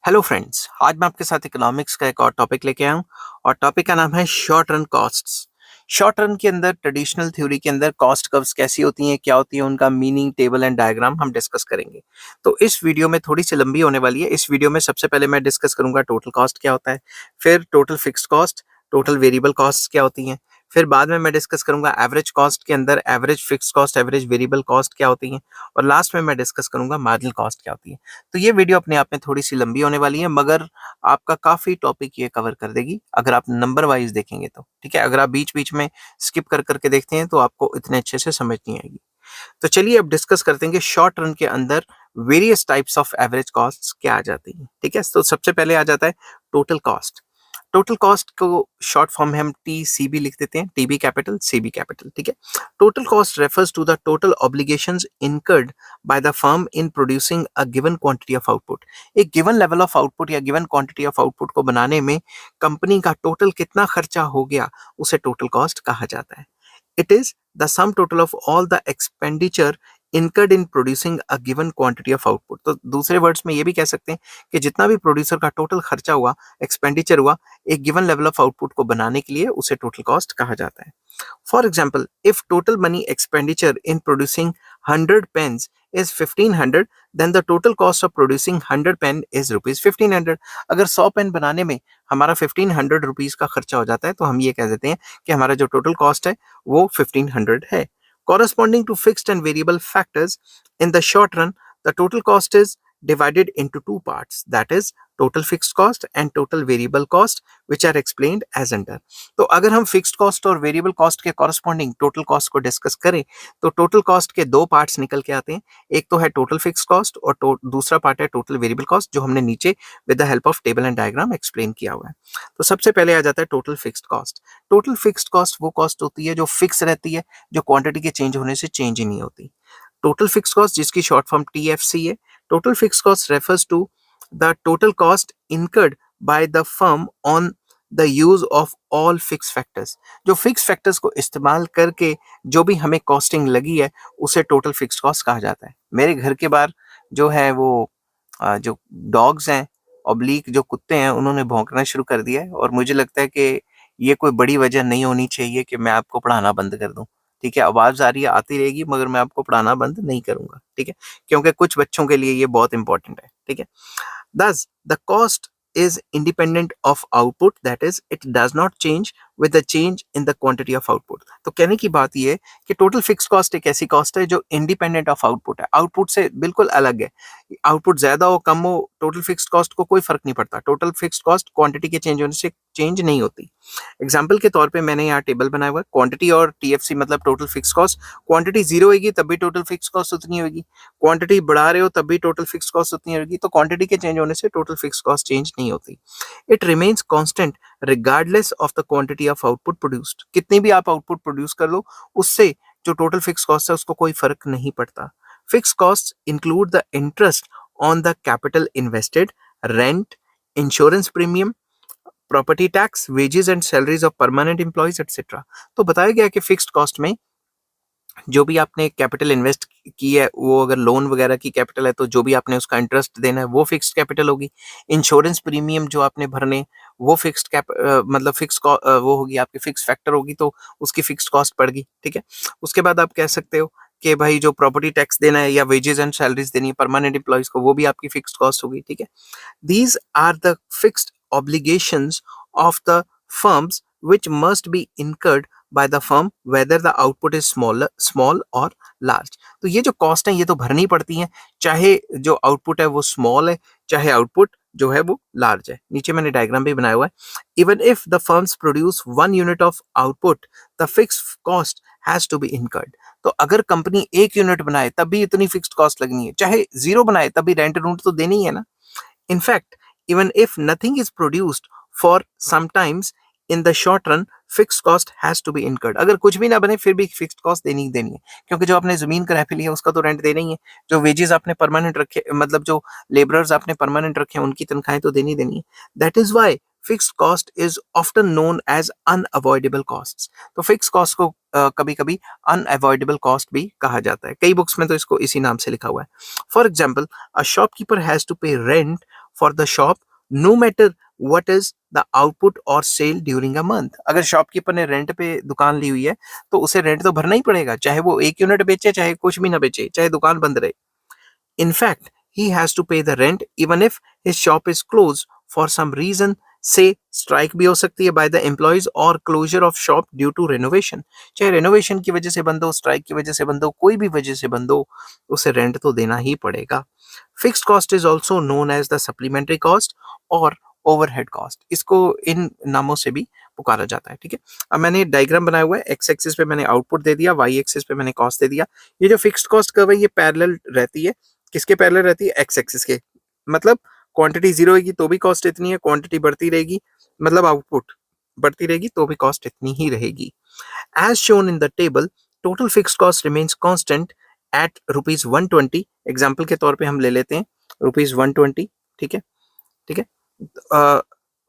Hello friends, आज मैं आपके साथ इकोनॉमिक्स का एक और टॉपिक लेके आया हूँ और टॉपिक का नाम है short run costs. Short run के अंदर ट्रेडिशनल थ्योरी के अंदर कॉस्ट कर्व्स कैसी होती हैं, क्या होती है, उनका मीनिंग, टेबल एंड डायग्राम हम डिस्कस करेंगे। तो इस वीडियो में थोड़ी सी लंबी होने वाली है। इस वीडियो में सबसे पहले मैं डिस्कस करूंगा टोटल कॉस्ट क्या होता है, फिर total fixed cost, total variable cost क्या होती हैं, फिर बाद में मैं डिस्कस करूंगा एवरेज कॉस्ट के अंदर average fixed cost, average variable cost क्या होती हैं, और लास्ट में मैं डिस्कस करूंगा मार्जिनल कॉस्ट क्या होती है। तो ये वीडियो अपने आप में थोड़ी सी लंबी होने वाली है, मगर आपका काफी टॉपिक ये कवर कर देगी अगर आप नंबर वाइज देखेंगे तो। ठीक है, अगर आप बीच बीच में स्किप कर करके देखते हैं तो आपको इतने अच्छे से समझ नहीं आएगी। तो चलिए अब डिस्कस करते हैं कि शॉर्ट रन के अंदर various types of average cost क्या आ जाती है। ठीक है, तो सबसे पहले आ जाता है टोटल कॉस्ट। टोटल कॉस्ट को शॉर्ट फॉर्म में हम टीसीबी लिख देते हैं, टीबी कैपिटल सीबी कैपिटल। ठीक है, total cost refers to the total obligations incurred by the firm in producing a given quantity of output. एक गिवन लेवल ऑफ आउटपुट या गिवन क्वांटिटी ऑफ आउटपुट को बनाने में कंपनी का total कितना खर्चा हो गया, उसे टोटल कॉस्ट कहा जाता है। It is the sum total of all the expenditure incurred in producing a given quantity of output। तो दूसरे वर्ड्स में ये भी कह सकते हैं कि जितना भी प्रोड्यूसर का टोटल खर्चा हुआ, एक्सपेंडिचर हुआ एक गिवन लेवल ऑफ आउटपुट को बनाने के लिए, उसे टोटल कॉस्ट कहा जाता है। For example, if total money expenditure in producing 100 pens is 1500, then the total cost of producing 100 pen is rupees 1500। अगर 100 पेन बनाने में हमारा 1500 रुपीज का खर्चा हो जाता है तो हम ये कह देते हैं कि हमारा जो टोटल कॉस्ट है वो 1500 है। Corresponding to fixed and variable factors in the short run, the total cost is divided into two parts, that is total fixed cost and total variable cost, which are explained as under। तो अगर हम fixed cost और variable cost के corresponding total cost को discuss करें तो total cost के दो पार्ट्स निकल के आते हैं। एक तो है टोटल फिक्स्ड कॉस्ट और दूसरा पार्ट है टोटल वेरिएबल कॉस्ट, जो हमने नीचे with the help of table and diagram explain किया हुआ है। तो सबसे पहले आ जाता है total fixed cost. Total fixed cost वो कॉस्ट होती है जो फिक्स रहती है, जो क्वांटिटी के चेंज होने से चेंज ही नहीं होती। टोटल फिक्स्ड कॉस्ट, जिसकी शॉर्ट फॉर्म टीएफसी है, total fixed cost refers to the total cost incurred by the firm on the use of all fix factors. जो फिक्स फैक्टर्स को इस्तेमाल करके जो भी हमें कॉस्टिंग लगी है उसे टोटल फिक्स्ड कॉस्ट कहा जाता है। मेरे घर के बाहर जो है वो जो डॉग्स हैं, ऑब्लिक जो कुत्ते हैं, उन्होंने भौंकना शुरू कर दिया है और मुझे लगता है कि ये कोई बड़ी वजह नहीं होनी चाहिए कि मैं आपको पढ़ाना बंद कर दूं। ठीक है, आवाज आ रही है, आती रहेगी, मगर मैं आपको पढ़ाना बंद नहीं करूंगा। ठीक है, क्योंकि कुछ बच्चों के लिए ये बहुत इंपॉर्टेंट है। ठीक है, thus the cost is independent of output, that is it does not change with the change in the quantity of output। तो कहने की बात ये है कि टोटल फिक्स कॉस्ट एक ऐसी कॉस्ट है जो इंडिपेंडेंट ऑफ आउटपुट है, आउटपुट से बिल्कुल अलग है। आउटपुट ज्यादा हो कम हो, टोटल फिक्स कॉस्ट को कोई फर्क नहीं पड़ता। टोटल फिक्स कॉस्ट क्वांटिटी के चेंज होने से चेंज नहीं होती। एग्जाम्पल के तौर पे मैंने यहाँ टेबल बनाया हुआ है, क्वांटिटी और टीएफसी मतलब total fix cost. Quantity zero होगी तब भी टोटल फिक्स कॉस्ट उतनी होगी, क्वांटिटी बढ़ा रहे हो तब भी टोटल फिक्स कॉस्ट उतनी होगी। तो क्वांटिटी के चेंज होने से टोटल फिक्स कॉस्ट चेंज नहीं होती। It remains constant regardless of the quantity of output produced. कितनी भी आप आउटपुट प्रोड्यूस कर लो, उससे जो टोटल फिक्स कॉस्ट है उसको कोई फर्क नहीं पड़ता। Fix cost include the interest on the capital invested, rent, insurance premium, property tax, wages and salaries of permanent employees etcetera. तो बताया गया कि फिक्स्ड कॉस्ट में जो भी आपने कैपिटल इन्वेस्ट की है, वो अगर लोन वगैरह की कैपिटल है तो जो भी आपने उसका इंटरेस्ट देना है वो फिक्स्ड कैपिटल होगी। इंश्योरेंस प्रीमियम जो आपने भरने वो फिक्स्ड मतलब वो होगी, आपकी फिक्स फैक्टर होगी, तो उसकी फिक्स्ड कॉस्ट पड़गी। ठीक है, उसके बाद आप कह सकते हो कि भाई जो प्रॉपर्टी टैक्स देना है या वेजेस एंड सैलरीज देनी है परमानेंट एम्प्लॉइज को, वो भी आपकी फिक्स्ड कॉस्ट होगी। ठीक है, these are the fixed obligations of the firms which must be incurred by the firm whether the output is small or large। तो ये जो कॉस्ट है ये तो भरनी पड़ती हैं, चाहे जो आउटपुट है वो स्मॉल है, चाहे आउटपुट जो है वो लार्ज है। नीचे मैंने डायग्राम भी बनाया हुआ है। Even if the firms produce 1 unit of output, the fix cost has to be incurred. तो अगर कंपनी 1 यूनिट बनाए तब भी इतनी फिक्स्ड कॉस्ट लगनी है, चाहे 0 बनाए तब भी रेंट रूंट तो देनी ही है ना। In fact, even if nothing is produced for some times in the short run, fixed cost has to be incurred। अगर कुछ भी ना बने फिर भी फिक्स्ड कॉस्ट देनी ही देनी है, क्योंकि जो आपने जमीन क्रय ली है उसका तो रेंट देना ही है, जो वेजेस आपने परमानेंट रखे, मतलब जो लेबरर्स आपने परमानेंट रखे हैं उनकी तनख्वाहें तो देनी देनी है। That is why fixed cost is often known as unavoidable cost. तो फिक्स कॉस्ट को कभी कभी अनअवॉइडेबल कॉस्ट भी कहा जाता है, कई बुक्स में तो इसको इसी नाम से लिखा हुआ है। For example, a shopkeeper has to pay rent for the shop no matter what is the output or sale during a month. अगर शॉपकीपर ने रेंट पे दुकान ली हुई है तो उसे रेंट तो भरना ही पड़ेगा, चाहे वो 1 यूनिट बेचे, चाहे कुछ भी ना बेचे, चाहे दुकान बंद रहे. In fact, he has to pay the rent even if his shop is closed for some reason. Say strike भी हो सकती है by the employees or closure of shop due to renovation. चाहे renovation की वजह से बंद हो, strike की वजह से बंद हो, कोई भी वजह से बंद हो, उसे रेंट तो देना ही पड़ेगा. Fixed cost is also known as the supplementary cost or overhead cost. इसको इन नामों से भी पुकारा जाता है. ठीक है, अब मैंने डायग्राम बनाया हुआ है. एक्स एक्सिस पे मैंने आउटपुट दे दिया, वाई एक्सिस पे मैंने कॉस्ट दे दिया. ये जो फिक्स्ड कॉस्ट कर्व है ये पैरेलल रहती है. किसके पैरेलल रहती है? एक्स एक्सिस के. मतलब क्वांटिटी जीरो होगी तो भी कॉस्ट इतनी है, क्वांटिटी बढ़ती रहेगी मतलब आउटपुट बढ़ती रहेगी तो भी कॉस्ट इतनी ही रहेगी. As shown in the table, total fixed cost remains constant at ₹120. Example के तौर पे हम ले लेते हैं ₹120. ठीक है, ठीक है.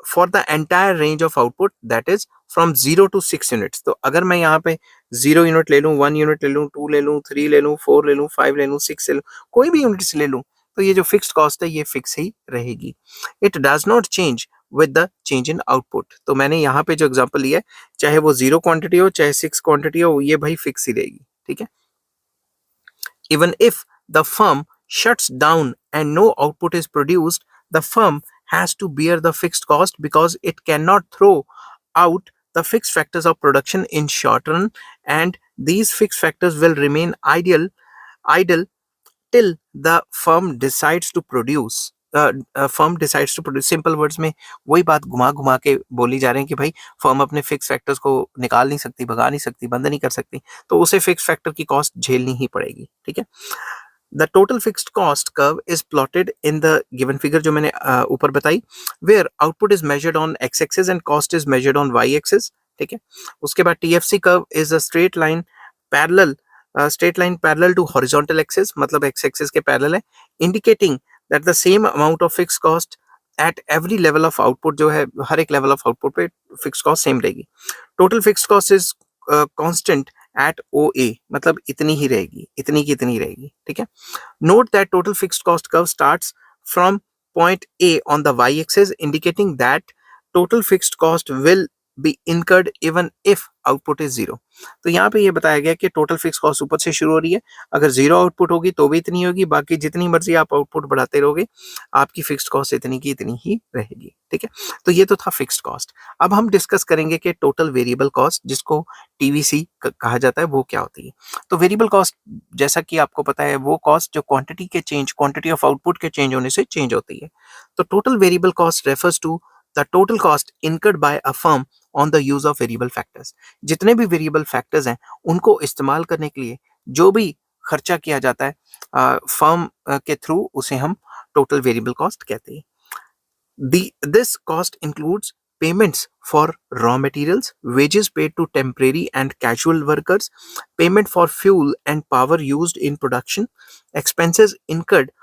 For the entire range of output that is from 0 to 6 units. तो अगर मैं यहाँ पे 0 यूनिट ले लूँ, 1 यूनिट ले लूँ, 2 ले लूँ, 3 ले लूँ, 4 ले लूँ, 5 ले लूँ, 6 ले लूँ, कोई भी यूनिट्स ले लूँ, तो ये जो फिक्स्ड कॉस्ट है ये फिक्स ही रहेगी. It does not change with the change in output. तो मैंने यहाँ पे जो एग्जांपल लिया है, चाहे वो 0 क्वांटिटी हो चाहे 6 क्वांटिटी हो, ये भाई फिक्स ही रहेगी. ठीक है. Even if the firm shuts down and no output is produced, the firm has to bear the fixed cost because it cannot throw out the fixed factors of production in short run, and these fixed factors will remain idle till the firm decides to produce. Firm decides to produce. Simple words में वही बात घुमा घुमा के बोली जा रहे हैं कि भाई फर्म अपने फिक्स फैक्टर्स को निकाल नहीं सकती, भगा नहीं सकती, बंद नहीं कर सकती, तो उसे फिक्स फैक्टर की कॉस्ट झेलनी ही पड़ेगी. ठीक है. The total fixed cost curve is plotted in the given figure जो मैंने ऊपर बताई, where output is measured on x axis and cost is measured on y axis. ठीक है. उसके बाद TFC curve is a straight line parallel to horizontal axis, मतलब x axis के parallel है, indicating that the same amount of fixed cost at every level of output जो है हर एक level of output पे fixed cost same रहेगी. Total fixed cost is constant at OA, मतलब इतनी ही रहेगी, इतनी की इतनी रहेगी. ठीक है. Note that total fixed cost curve starts from point A on the y-axis, indicating that total fixed cost will be incurred even if output is 0. तो यहाँ पे ये बताया गया कि टोटल फिक्स कॉस्ट ऊपर से शुरू हो रही है, अगर 0 आउटपुट होगी तो भी इतनी होगी, बाकी जितनी मर्जी आप आउटपुट बढ़ाते रहोगे आपकी फिक्स्ड कॉस्ट इतनी की इतनी ही रहेगी. ठीक है. तो ये तो था फिक्स्ड कॉस्ट. अब हम डिस्कस करेंगे कि टोटल वेरिएबल कॉस्ट, जिसको टीवीसी कहा जाता है, वो क्या होती है. तो वेरिएबल कॉस्ट जैसा कि आपको पता है वो कॉस्ट जो क्वांटिटी ऑफ आउटपुट के चेंज होने से चेंज होती है. तो total variable cost refers to the total cost incurred by a firm on the use of variable factors. जितने भी वेरिएबल फैक्टर्स हैं उनको इस्तेमाल करने के लिए जो भी खर्चा किया जाता है फर्म के थ्रू, उसे हम टोटल वेरिएबल कॉस्ट कहते हैं. This cost includes payments for raw materials, wages paid to temporary and casual workers, payment for fuel and power used in production, expenses incurred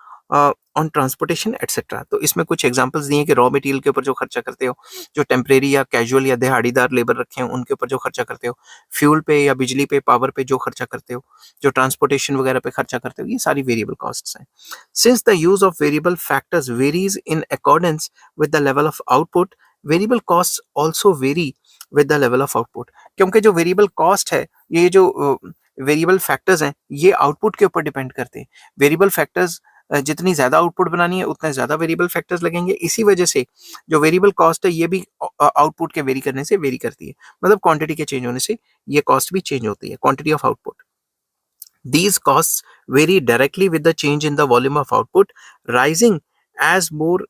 on transportation etcetera. तो इसमें कुछ examples दिए कि raw material के ऊपर जो खर्चा करते हो, जो टेम्परेरी या कैजुअल या दिहाड़ीदार लेबर रखे हैं उनके ऊपर जो खर्चा करते हो, फ्यूल पे या बिजली पे, पावर पे जो खर्चा करते हो, जो ट्रांसपोर्टेशन वगैरह पे खर्चा करते हो, ये सारी वेरिएबल कॉस्ट्स हैं. Since the use of variable factors varies in accordance with the level of output, variable cost also very with the level of output. क्योंकि जो वेरिएबल कॉस्ट है, ये जो वेरिएबल फैक्टर्स हैं, ये आउटपुट के ऊपर डिपेंड करते हैं. वेरिएबल फैक्टर्स जितनी ज्यादा आउटपुट बनानी है उतने ज्यादा वेरिएबल फैक्टर्स लगेंगे. इसी वजह से जो वेरिएबल कॉस्ट है ये भी आउटपुट के वेरी करने से वेरी करती है, मतलब क्वांटिटी के चेंज होने से ये कॉस्ट भी चेंज होती है, quantity of output. These costs vary directly with the change in the volume of output, rising as more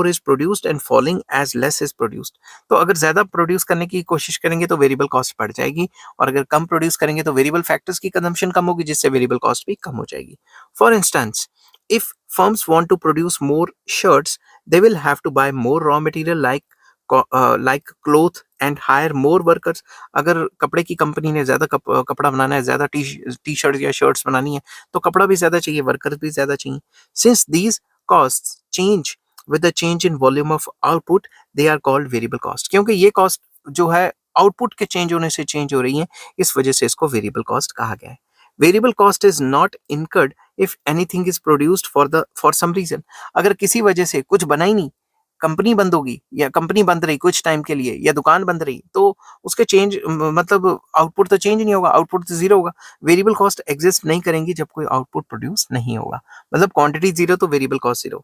is produced and falling as less is produced. तो अगर ज्यादा प्रोड्यूस करने की कोशिश करेंगे तो वेरिएबल कॉस्ट बढ़ जाएगी, और अगर कम प्रोड्यूस करेंगे तो वेरिएबल फैक्टर्स की कंजम्पशन कम होगी, जिससे वेरिएबल कॉस्ट भी कम हो जाएगी. For instance, if firms want to produce more shirts, they will have to buy more raw material like cloth and hire more workers. अगर कपड़े की कंपनी ने ज्यादा कपड़ा बनाना है, ज्यादा टी शर्ट या शर्ट्स बनानी है, तो कपड़ा भी ज्यादा चाहिए, वर्कर्स भी ज्यादा चाहिए. Since these costs change with the change in volume of output, they are called variable cost. क्योंकि ये कॉस्ट जो है आउटपुट के चेंज होने से चेंज हो रही है, इस वजह से इसको वेरिएबल कॉस्ट कहा गया है. Variable cost is not incurred if anything is produced for some reason. अगर किसी वजह से कुछ बना ही नहीं, कंपनी बंद होगी या कंपनी बंद रही कुछ टाइम के लिए या दुकान बंद रही, तो उसके चेंज मतलब आउटपुट तो चेंज नहीं होगा, आउटपुट तो जीरो होगा। वेरिएबल कॉस्ट एग्जिस्ट नहीं करेंगी जब कोई आउटपुट प्रोड्यूस नहीं होगा। मतलब क्वांटिटी जीरो तो variable cost zero.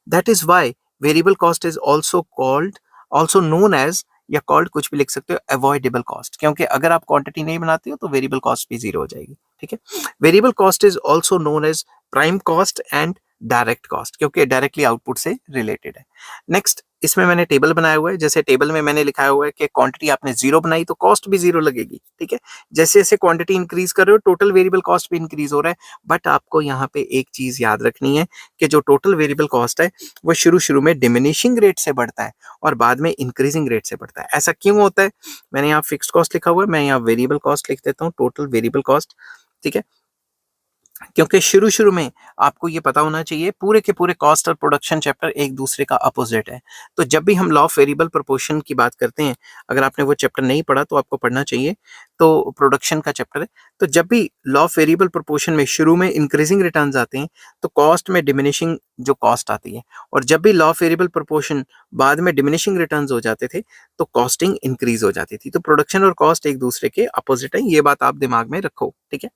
That is why variable cost is also known as, या कॉल्ड कुछ भी लिख सकते हो, अवॉइडेबल कॉस्ट, क्योंकि अगर आप क्वांटिटी नहीं बनाते हो तो वेरिएबल कॉस्ट भी जीरो हो जाएगी। ठीक है। Variable cost is also known as prime cost and direct cost, क्योंकि डायरेक्टली आउटपुट से रिलेटेड है। नेक्स्ट, इसमें मैंने टेबल बनाया हुआ है। जैसे टेबल में मैंने लिखा हुआ है कि क्वांटिटी आपने जीरो बनाई तो कॉस्ट भी जीरो लगेगी। ठीक है। जैसे जैसे क्वांटिटी इंक्रीज कर रहे हो टोटल वेरिएबल कॉस्ट भी इंक्रीज हो रहा है। बट आपको यहाँ पे एक चीज याद रखनी है कि जो टोटल वेरिएबल कॉस्ट है वो शुरू शुरू में डिमिनिशिंग रेट से बढ़ता है और बाद में इंक्रीजिंग रेट से बढ़ता है। ऐसा क्यों होता है? मैंने यहाँ फिक्स्ड कॉस्ट लिखा हुआ है, मैं यहाँ वेरिएबल कॉस्ट लिख देता हूँ, टोटल वेरिएबल कॉस्ट। ठीक है। क्योंकि शुरू शुरू में आपको ये पता होना चाहिए पूरे के पूरे कॉस्ट और प्रोडक्शन चैप्टर एक दूसरे का अपोजिट है। तो जब भी हम लॉ ऑफ वेरिएबल प्रोपोर्शन की बात करते हैं, अगर आपने वो चैप्टर नहीं पढ़ा तो आपको पढ़ना चाहिए, तो प्रोडक्शन का चैप्टर है। तो जब भी लॉ ऑफ वेरिएबल प्रोपोर्शन में शुरू में इंक्रीजिंग रिटर्न्स आते हैं तो कॉस्ट में डिमिनिशिंग जो कॉस्ट आती है, और जब भी लॉ ऑफ वेरिएबल प्रोपोर्शन बाद में डिमिनिशिंग रिटर्न्स हो जाते थे तो कॉस्टिंग इंक्रीज हो जाती थी। तो प्रोडक्शन और कॉस्ट एक दूसरे के अपोजिट है, ये बात आप दिमाग में रखो। ठीक है।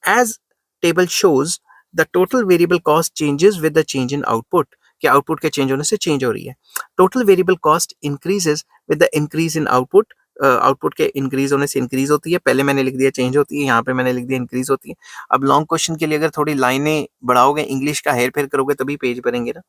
As table shows, the total variable cost changes with the change in output, कि आउटपुट के चेंज होने से चेंज हो रही है। Total variable cost increases with the increase in output, output के इंक्रीज होने से इंक्रीज होती है। पहले मैंने लिख दिया चेंज होती है, यहाँ पे मैंने लिख दिया इंक्रीज होती है। अब लॉन्ग क्वेश्चन के लिए अगर थोड़ी लाइनें बढ़ाओगे, इंग्लिश का हेर फेर करोगे तभी पेज भरेंगे ना।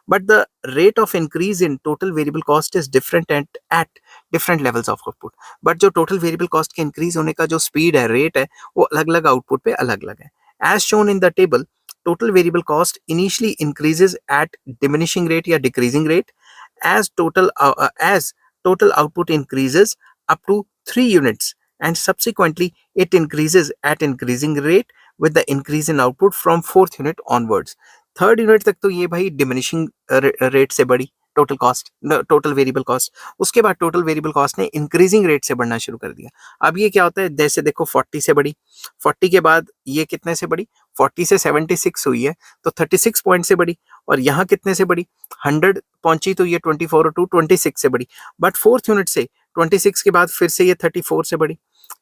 But the rate of increase in total variable cost is different at different levels of output. But जो टोटल वेरिएबल कॉस्ट के इंक्रीज होने का जो स्पीड है, रेट है, वो अलग अलग आउटपुट पे अलग अलग है। As shown in the table, total variable cost initially increases at diminishing rate या decreasing rate as total output increases up to 3 units, and subsequently it increases at increasing rate with the increase in output from 4th unit onwards। Third unit तक तो ये भाई diminishing rate से बढ़ी total cost, total variable cost. उसके बाद total variable cost ने increasing rate से बढ़ना शुरू कर दिया। अब ये क्या होता है, जैसे देखो 40 से बढ़ी, 40 के बाद ये कितने से बढ़ी, 40 से 76 हुई है तो 36 पॉइंट से बढ़ी, और यहाँ कितने से बढ़ी, 100 पहुंची तो ये 24 और 2 26 से बढ़ी। बट फोर्थ यूनिट से 26 के बाद फिर से ये 34 से बढ़ी।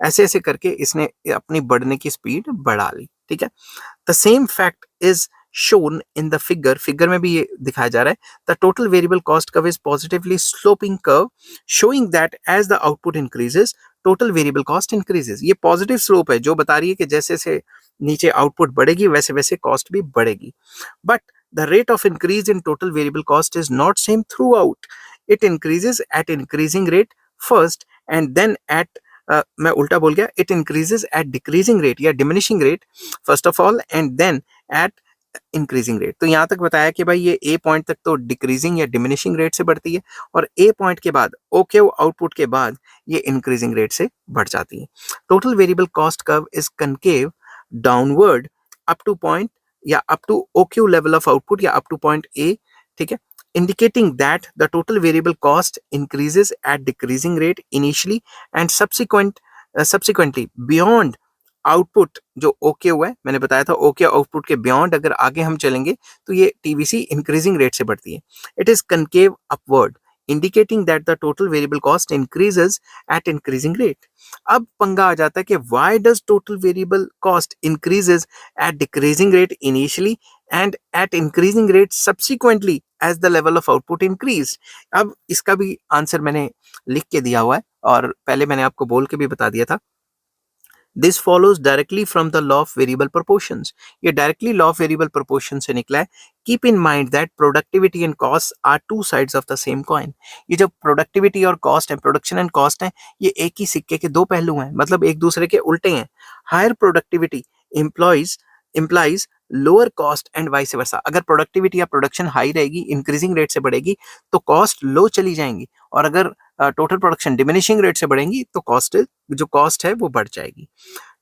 ऐसे ऐसे करके इसने अपनी बढ़ने की स्पीड बढ़ा ली। ठीक है। The same fact is shown in the figure में भी ये दिखाया जा रहा है। The total variable cost curve is positively sloping curve showing that as the output increases total variable cost increases। ये पॉजिटिव स्लोप है जो बता रही है कि जैसे जैसे नीचे आउटपुट बढ़ेगी वैसे वैसे कॉस्ट भी बढ़ेगी। But the rate of increase in total variable cost is not same throughout, it increases at increasing rate first and then at मैं उल्टा बोल गया, it increases at decreasing rate या diminishing rate first of all and then at increasing rate. तो यहाँ तक बताया कि भाई ये ए पॉइंट तक तो डिक्रीजिंग या डिमिनिशिंग रेट से बढ़ती है, और ए पॉइंट के बाद ओके आउटपुट के बाद ये इंक्रीजिंग रेट से बढ़ जाती है। Total variable cost curve is concave downward up to point या up to OQ level of output या अप टू पॉइंट ए। ठीक है। indicating that the total variable cost increases at decreasing rate initially and subsequently beyond output जो okay हुआ है, मैंने बताया था ओके आउटपुट के बियॉन्ड अगर आगे हम चलेंगे तो ये टीवीसी इंक्रीजिंग रेट से बढ़ती है। It is concave upward indicating that the total variable cost increases at increasing rate. अब पंगा आ जाता है कि why does total variable cost increases at decreasing rate initially and at increasing rate subsequently as the level of output increase. अब इसका भी answer मैंने लिख के दिया हुआ है और पहले मैंने आपको बोल के भी बता दिया था। This follows directly from the law of variable proportions। ये directly law of variable proportion से निकला है। Keep in mind that productivity and costs are two sides of the same coin। ये जो productivity और cost है, production and cost है, ये एक ही सिक्के के दो पहलू हैं, मतलब एक दूसरे के उल्टे हैं। Higher productivity implies lower cost and vice versa. अगर प्रोडक्टिविटी या प्रोडक्शन हाई रहेगी, इंक्रीजिंग रेट से बढ़ेगी तो कॉस्ट लो चली जाएंगी, और अगर टोटल प्रोडक्शन डिमिनिशिंग रेट से बढ़ेंगी तो कॉस्ट है वो बढ़ जाएगी।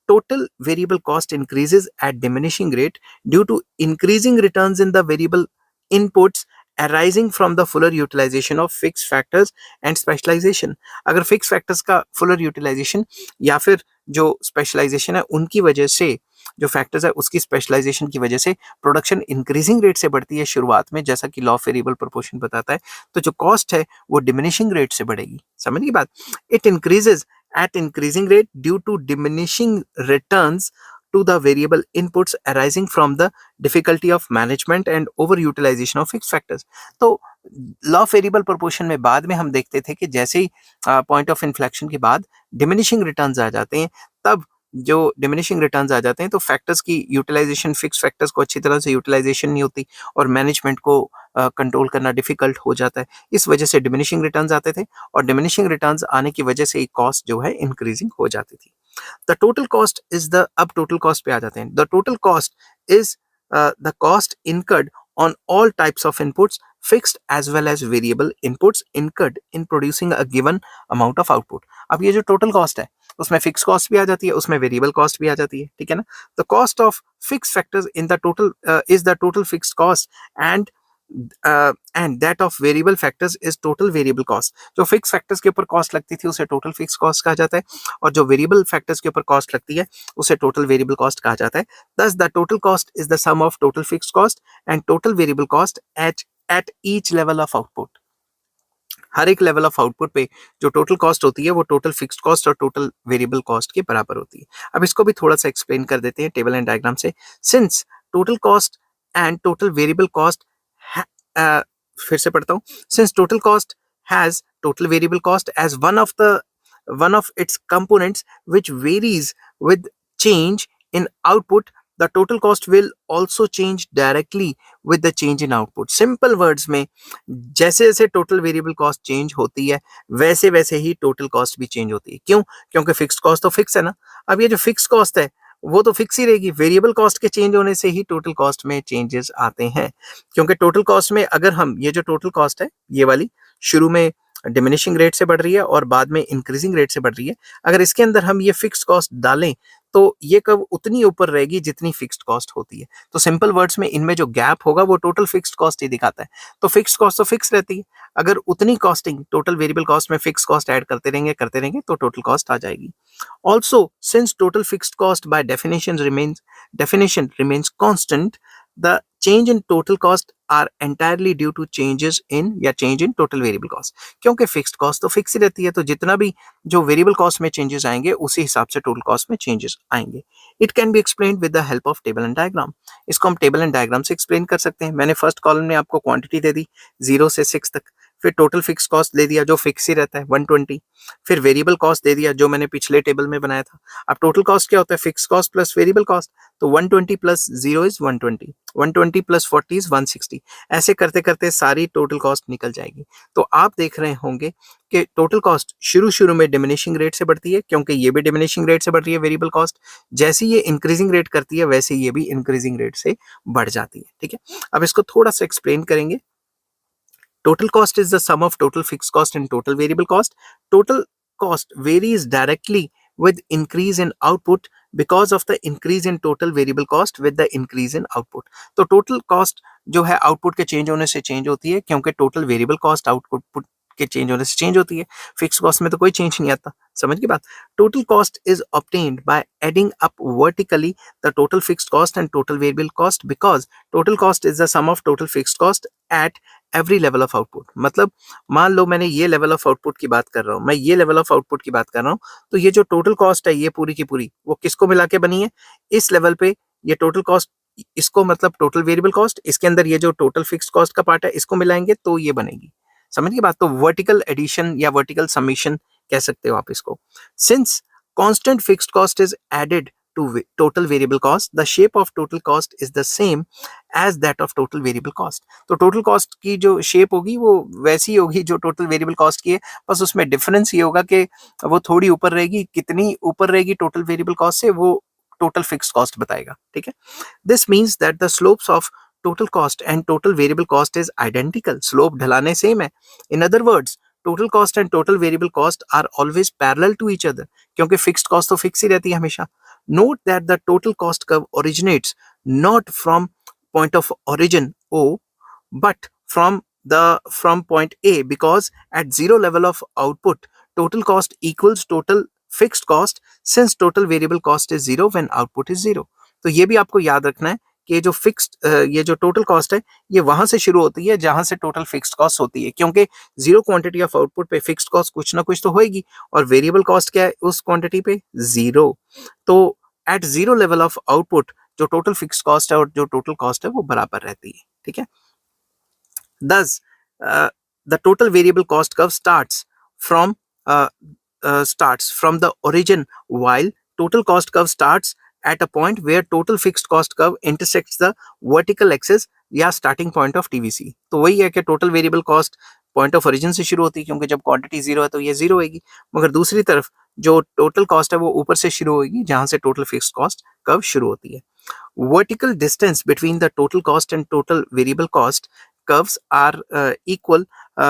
Total variable cost increases at diminishing rate due to increasing returns in the variable inputs arising from the fuller utilization of fixed factors and specialization। अगर fixed factors का fuller utilization या फिर जो specialization है उनकी वजह से, जो फैक्टर्स है उसकी स्पेशलाइजेशन की वजह से प्रोडक्शन इंक्रीजिंग रेट से बढ़ती है शुरुआत में, जैसा कि लॉ ऑफ वेरिएबल प्रोपोर्शन बताता है, तो जो कॉस्ट है वो डिमिनिशिंग रेट से बढ़ेगी। समझ गई बात? It increases at increasing rate due to diminishing returns to the variable inputs arising from the difficulty of management and overutilization of fixed factors। तो लॉ ऑफ वेरिएबल प्रोपोर्शन में बाद में हम देखते थे कि जैसे ही पॉइंट ऑफ इन्फ्लेक्शन के बाद डिमिनिशिंग रिटर्न्स आ जाते हैं, तब जो डिमिनिशिंग रिटर्न्स आ जाते हैं तो फैक्टर्स की यूटिलाइजेशन, फिक्स फैक्टर्स को अच्छी तरह से यूटिलाइजेशन नहीं होती और मैनेजमेंट को कंट्रोल करना डिफिकल्ट हो जाता है। इस वजह से डिमिनिशिंग रिटर्न्स आते थे और डिमिनिशिंग रिटर्न्स आने की वजह से कॉस्ट जो है इंक्रीजिंग हो जाती थी। The total cost is the, अब टोटल कॉस्ट पे आ जाते हैं। The total cost is the cost incurred on all types of inputs, fixed as well as variable inputs incurred in producing a given amount of output। अब ये जो total cost है उसमें fix cost भी आ जाती है, उसमें वेरिएबल कॉस्ट भी आ जाती है, ठीक है ना। The cost of fix factors in the total is the total fix cost and and that of variable factors is total variable cost. जो फिक्स फैक्टर्स के ऊपर कॉस्ट लगती थी उसे टोटल फिक्स कॉस्ट कहा जाता है और जो वेरिएबल फैक्टर्स के ऊपर कॉस्ट लगती है उसे टोटल वेरिएबल कॉस्ट कहा जाता है। Thus the total cost is the sum of total fixed cost and total variable cost at each level of output। हर एक लेवल ऑफ आउटपुट पे जो टोटल कॉस्ट होती है वो टोटल फिक्स्ड कॉस्ट और टोटल वेरिएबल कॉस्ट के बराबर होती है। अब इसको भी थोड़ा सा एक्सप्लेन कर देते हैं टेबल एंड डायग्राम से। Since total cost and total variable cost, फिर से पढ़ता हूँ, since total cost has total variable cost as one of its components which varies with change in output, the total cost will also change directly with the change in output। Simple words में जैसे जैसे total variable cost change होती है वैसे वैसे ही total cost भी change होती है। क्यों? क्योंकि फिक्स्ड कॉस्ट तो फिक्स है ना। अब ये जो फिक्स कॉस्ट है वो तो फिक्स ही रहेगी, वेरिएबल कॉस्ट के चेंज होने से ही टोटल कॉस्ट में चेंजेस आते हैं। क्योंकि टोटल कॉस्ट में अगर हम ये जो टोटल कॉस्ट है ये वाली शुरू में डिमिनिशिंग रेट से बढ़ रही है और बाद में इंक्रीजिंग रेट से बढ़ रही है, अगर इसके अंदर हम ये फिक्स्ड कॉस्ट डालें तो ये कब उतनी ऊपर रहेगी जितनी फिक्स्ड कॉस्ट होती है। तो सिंपल वर्ड्स में इनमें जो गैप होगा वो टोटल फिक्स्ड कॉस्ट ही दिखाता है। तो फिक्स्ड कॉस्ट तो फिक्स रहती है, अगर उतनी कॉस्टिंग टोटल वेरिएबल कॉस्ट में फिक्स कॉस्ट ऐड करते रहेंगे तो टोटल कॉस्ट आ जाएगी। Also since total fixed cost by definition remains constant, the change in total cost are entirely due to changes in या change in total variable cost। क्योंकि fixed cost तो fix ही रहती है तो जितना भी जो वेरिएबल कॉस्ट में चेंजेस आएंगे उसी हिसाब से टोटल कॉस्ट में चेंजेस आएंगे। It can be explained with the help of table and diagram. इसको हम टेबल एंड डायग्राम से एक्सप्लेन कर सकते हैं। मैंने फर्स्ट कॉलम में आपको क्वांटिटी दे दी 0 से 6 तक, फिर टोटल फिक्स कॉस्ट दे दिया जो फिक्स ही रहता है 120, फिर वेरिएबल कॉस्ट दे दिया जो मैंने पिछले टेबल में बनाया था। अब टोटल कॉस्ट क्या होता है? Fix cost plus variable cost, तो 120 प्लस 0 इज 120, 120 प्लस 40 इज 160। ऐसे करते करते सारी टोटल कॉस्ट निकल जाएगी। तो आप देख रहे होंगे कि टोटल कॉस्ट शुरू में डिमिनिशिंग रेट से बढ़ती है क्योंकि ये भी डिमिनिशिंग रेट से बढ़ रही है वेरिएबल कॉस्ट। जैसे ये इंक्रीजिंग रेट करती है वैसे ये भी इंक्रीजिंग रेट से बढ़ जाती है, ठीक है। अब इसको थोड़ा सा एक्सप्लेन करेंगे। Total cost is the sum of total fixed cost and total variable cost. Total cost varies directly with increase in output because of the increase in total variable cost with the increase in output। तो total cost जो है output के change होने से change होती है क्योंकि total variable cost output के चेंज होने से चेंज होती है। फिक्स कॉस्ट में तो कोई चेंज नहीं आता। समझ की बात? Total cost is obtained by adding up vertically the total fixed cost and total variable cost because total cost is the sum of total fixed cost at every level of output. मतलब मान लो मैंने ये level of output की बात कर रहा हूँ, मैं ये लेवल ऑफ आउटपुट की बात कर रहा हूँ, तो ये जो टोटल कॉस्ट है ये पूरी की पूरी वो किसको मिला के बनी है? इस लेवल पे ये टोटल कॉस्ट, इसको मतलब टोटल वेरिएबल कॉस्ट, इसके अंदर ये जो टोटल फिक्स्ड कॉस्ट का पार्ट है इसको मिलाएंगे तो ये बनेगी। समझ की बात? तो वर्टिकल एडिशन या वर्टिकल समेशन कह सकते हो आप इसको। Since constant fixed cost is added to total variable cost, the shape of total cost is the same as that of total variable cost. तो टोटल कॉस्ट की जो शेप होगी वो वैसी होगी जो टोटल वेरिएबल कॉस्ट की है, बस उसमें डिफरेंस ये होगा कि वो थोड़ी ऊपर रहेगी। कितनी ऊपर रहेगी टोटल वेरिएबल कॉस्ट से वो टोटल फिक्स्ड कॉस्ट बताएगा, ठीक है। This means that the slopes of total cost and total variable cost is identical। slope ढलाने सेम है। in other words total cost and total variable cost are always parallel to each other क्योंकि fixed cost तो fix ही रहती है हमेशा। note that the total cost curve originates not from point of origin O but from point A, because at zero level of output total cost equals total fixed cost, since total variable cost is zero when output is zero. तो ये भी आपको याद रखना है कि ये जो टोटल कॉस्ट है ये वहां से शुरू होती है जहां से टोटल फिक्स्ड कॉस्ट होती है, क्योंकि जीरो क्वांटिटी ऑफ आउटपुट पे फिक्स्ड कॉस्ट कुछ ना कुछ तो होएगी, और वेरिएबल कॉस्ट क्या है उस क्वांटिटी पे, जीरो। तो at zero level of output जो टोटल फिक्स्ड कॉस्ट है और जो टोटल कॉस्ट है वो बराबर रहती है, ठीक है। Thus, the total variable cost curve from uh, starts from the origin, while total cost curve starts at a point where total fixed cost curve intersects the vertical axis या starting point of TVC. तो वही है कि total variable cost point of origin से शुरू होती है, क्योंकि जब क्वांटिटी जीरो है तो ये जीरो होगी, मगर दूसरी तरफ जो टोटल कॉस्ट है वो ऊपर से शुरू होगी जहां से टोटल फिक्स्ड कॉस्ट कर्व शुरू होती है। Vertical distance between the total cost and total variable cost curves are equal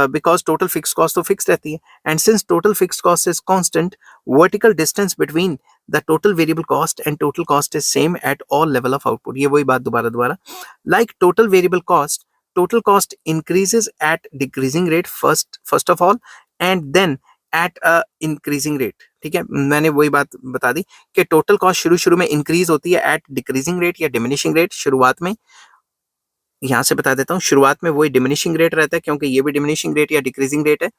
because total fixed cost तो fixed रहती है, and since total fixed cost is constant, vertical distance between the total variable cost and total cost is same at all level of output। ये वही बात दोबारा दोबारा, like total variable cost, total cost increases at decreasing rate first of all and then at a increasing rate। ठीक है, मैंने वही बात बता दी कि टोटल कॉस्ट शुरू में इंक्रीज होती है एट डिक्रीजिंग रेट या डिमिनिशिंग रेट। शुरुआत में यहां से बता देता हूँ, शुरुआत में वही डिमिनिशिंग रेट रहता है क्योंकि ये भी डिमिनिशिंग रेट या डिक्रीजिंग रेट है।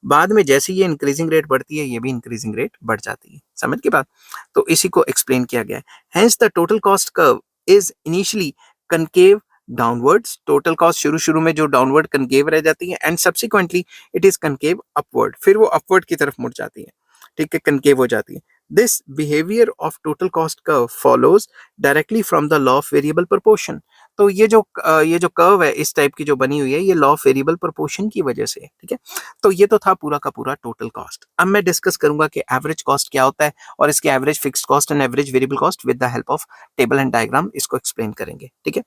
बाद में जैसे ये इंक्रीजिंग रेट बढ़ती है ये भी इंक्रीजिंग रेट बढ़ जाती है। समझ की बात? तो इसी को एक्सप्लेन किया गया है। Hence the total cost curve is initially concave downwards. Total cost शुरू में जो डाउनवर्ड कनकेव रह जाती है and subsequently it is concave upward, फिर वो अपवर्ड की तरफ मुड़ जाती है, ठीक है, कनकेव हो जाती है। This behaviour of total cost curve follows directly from the law of variable proportion. तो ये जो कर्व है इस टाइप की जो बनी हुई है ये लॉ ऑफ वेरिएबल प्रोपोर्शन की वजह से है, ठीक है। तो ये तो था पूरा का पूरा टोटल कॉस्ट। अब मैं डिस्कस करूंगा कि एवरेज कॉस्ट क्या होता है और इसके average fixed cost and average variable cost with the help of table and diagram इसको एक्सप्लेन करेंगे, ठीक है।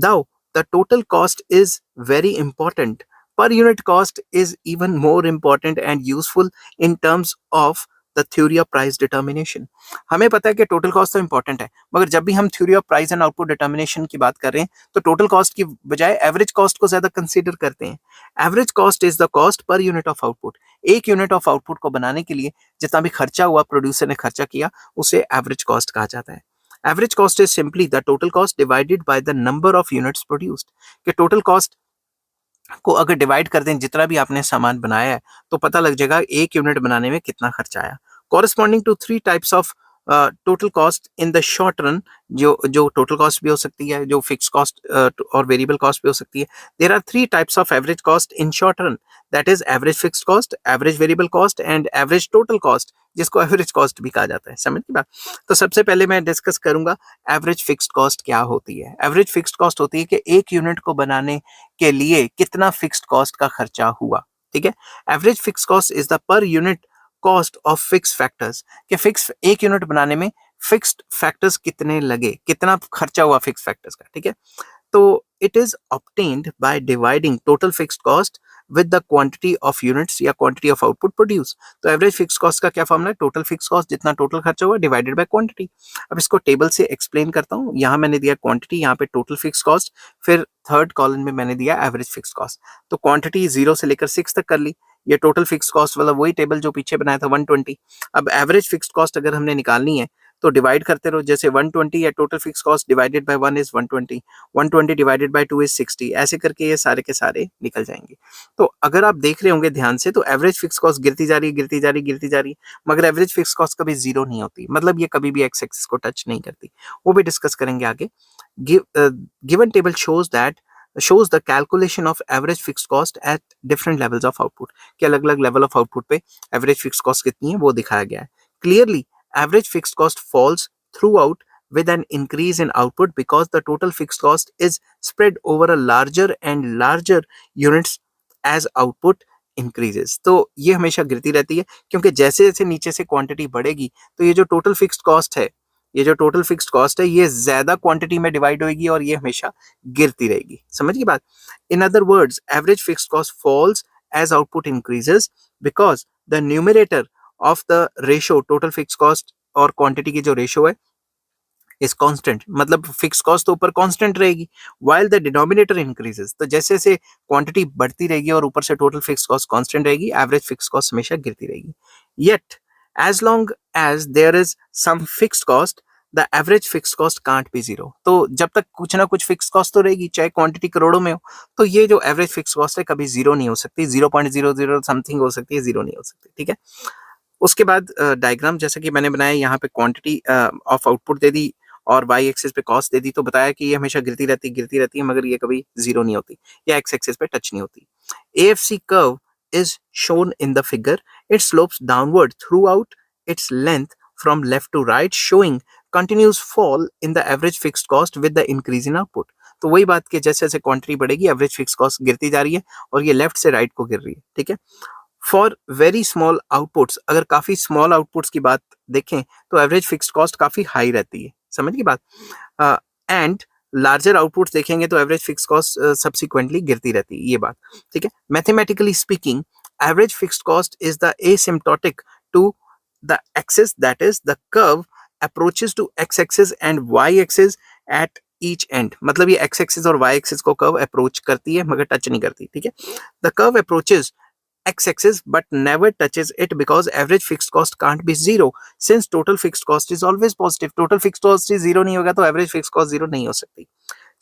Though the total cost is very important, per unit cost is even more important and useful in terms of the theory of price determination। हमें पता है कि total cost तो important है, मगर जब भी हम theory of price and output determination की बात कर रहे हैं तो टोटल कॉस्ट की बजाय एवरेज कॉस्ट को ज्यादा कंसीडर करते हैं। Average cost is the cost per unit of output. एक यूनिट ऑफ आउटपुट को बनाने के लिए जितना भी खर्चा हुआ प्रोड्यूसर ने खर्चा किया उसे एवरेज कॉस्ट कहा जाता है। Average cost is simply the total cost divided by the number of units produced। कि टोटल कॉस्ट को अगर डिवाइड कर दें जितना भी आपने सामान बनाया है तो पता लग जाएगा एक यूनिट बनाने में कितना खर्चा आया। Corresponding to three types of total cost in the short run, जो टोटल कॉस्ट भी हो सकती है, जो फिक्स कॉस्ट और वेरिएबल कॉस्ट भी हो सकती है। There are three types of average cost in short run, that is average fixed cost, average variable cost and average total cost, जिसको एवरेज कॉस्ट भी कहा जाता है। समझ की बात? तो सबसे पहले मैं डिस्कस करूंगा एवरेज फिक्स्ड कॉस्ट क्या होती है। एवरेज फिक्स्ड कॉस्ट होती है कि एक यूनिट को बनाने के लिए कितना फिक्स्ड कॉस्ट का खर्चा हुआ, ठीक है। Average fixed cost is the per unit cost of fix factors, कि फिक्स एक यूनिट बनाने में फिक्स्ड फैक्टर्स कितने लगे, कितना खर्चा हुआ फिक्स फैक्टर्स का, ठीक है। तो it is obtained by dividing total fixed cost with the quantity of units या क्वांटिटी ऑफ आउटपुट प्रोड्यूस। तो एवरेज फिक्स कॉस्ट का क्या फॉर्मूला है? टोटल फिक्स कॉस्ट जितना टोटल खर्चा हुआ डिवाइडेड बाय क्वांटिटी। अब इसको टेबल से एक्सप्लेन करता हूँ। यहाँ मैंने दिया क्वांटिटी, यहाँ पे टोटल फिक्स कॉस्ट, फिर थर्ड कॉलम में मैंने दिया एवरेज फिक्स कॉस्ट। तो क्वांटिटी 0 से लेकर 6 तक कर ली। ये टोटल फिक्स कॉस्ट वाला वही टेबल जो पीछे बनाया था 120। अब एवरेज फिक्स कॉस्ट अगर हमने निकालनी है तो डिवाइड करते रहो, जैसे 120 या total fix cost divided bye 1 is 120, 120 divided by 2 is 60, ऐसे करके ये सारे के सारे निकल जाएंगे। तो अगर आप देख रहे होंगे ध्यान से तो एवरेज फिक्स कॉस्ट गिरती जा रही है, गिरती जा रही है, गिरती जा रही है, मगर एवरेज फिक्स कॉस्ट कभी जीरो नहीं होती, मतलब ये कभी भी एक्स एक्सिस को टच नहीं करती। वो भी डिस्कस करेंगे आगे। Given table shows the calculation of average fixed cost at different levels of output, कि अलग अलग लेवल ऑफ आउटपुट पे एवरेज फिक्स कॉस्ट कितनी है वो दिखाया गया है। Clearly average fixed cost falls throughout with an increase in output because the total fixed cost is spread over a larger and larger units as output increases। तो ये हमेशा गिरती रहती है क्योंकि जैसे जैसे नीचे से क्वांटिटी बढ़ेगी तो ये जो टोटल फिक्स्ड कॉस्ट है, ये ज्यादा क्वांटिटी में डिवाइड होगी और ये हमेशा गिरती रहेगी। समझ की बात? In other words average fixed cost falls as output increases because the numerator of the ratio total fixed cost और क्वांटिटी की जो रेशो है इज कांस्टेंट, मतलब फिक्स कॉस्ट तो ऊपर कांस्टेंट रहेगी, व्हाइल द डिनोमिनेटर इंक्रीजेस। तो जैसे जैसे क्वांटिटी बढ़ती रहेगी और ऊपर से टोटल फिक्स कॉस्ट कांस्टेंट रहेगी, एवरेज फिक्स कॉस्ट हमेशा गिरती रहेगी। Yet as long as there is some fixed cost the average fix cost can't be zero. तो जब तक कुछ ना कुछ फिक्स कॉस्ट तो रहेगी, चाहे क्वांटिटी करोड़ों में हो, तो ये जो एवरेज फिक्स कॉस्ट है कभी जीरो नहीं हो सकती, 0.00 समथिंग हो सकती है, जीरो नहीं हो सकती। ठीक है, उसके बाद डायग्राम जैसा कि मैंने बनाया, यहाँ पे क्वांटिटी ऑफ आउटपुट दे दी और वाई एक्सिस पे कॉस्ट दे दी, तो बताया कि ये हमेशा गिरती रहती है, मगर ये कभी जीरो नहीं होती या एक्स एक्सिस पे टच नहीं होती। AFC curve is shown in the figure, it slopes downward throughout its length from left to right, showing continuous fall in the average fixed cost with the increase in output. तो वही बात कि जैसे जैसे quantity बढ़ेगी average fix cost गिरती जा रही है और ये लेफ्ट से राइट को गिर रही है। ठीक है, फॉर वेरी स्मॉल आउटपुट्स, अगर काफी स्मॉल आउटपुट्स की बात देखें तो एवरेज फिक्स्ड कॉस्ट काफी हाई रहती है, समझ की बात। एंड लार्जर आउटपुट्स देखेंगे तो एवरेज फिक्स्ड कॉस्ट सब्सिक्वेंटली गिरती रहती है, ये बात। ठीक है, mathematically speaking average fixed cost is the asymptotic to the axis, that is the curve approaches to X axis and Y axis at each end. मतलब ये एक्स एक्सिस और वाई एक्सिस को कर्व अप्रोच करती है मगर touch नहीं करती। ठीक है, the curve approaches x-axis but never touches it because average fixed cost can't be zero since total fixed cost is always positive. Total fixed cost is zero नहीं होगा तो average fixed cost zero नहीं हो सकती।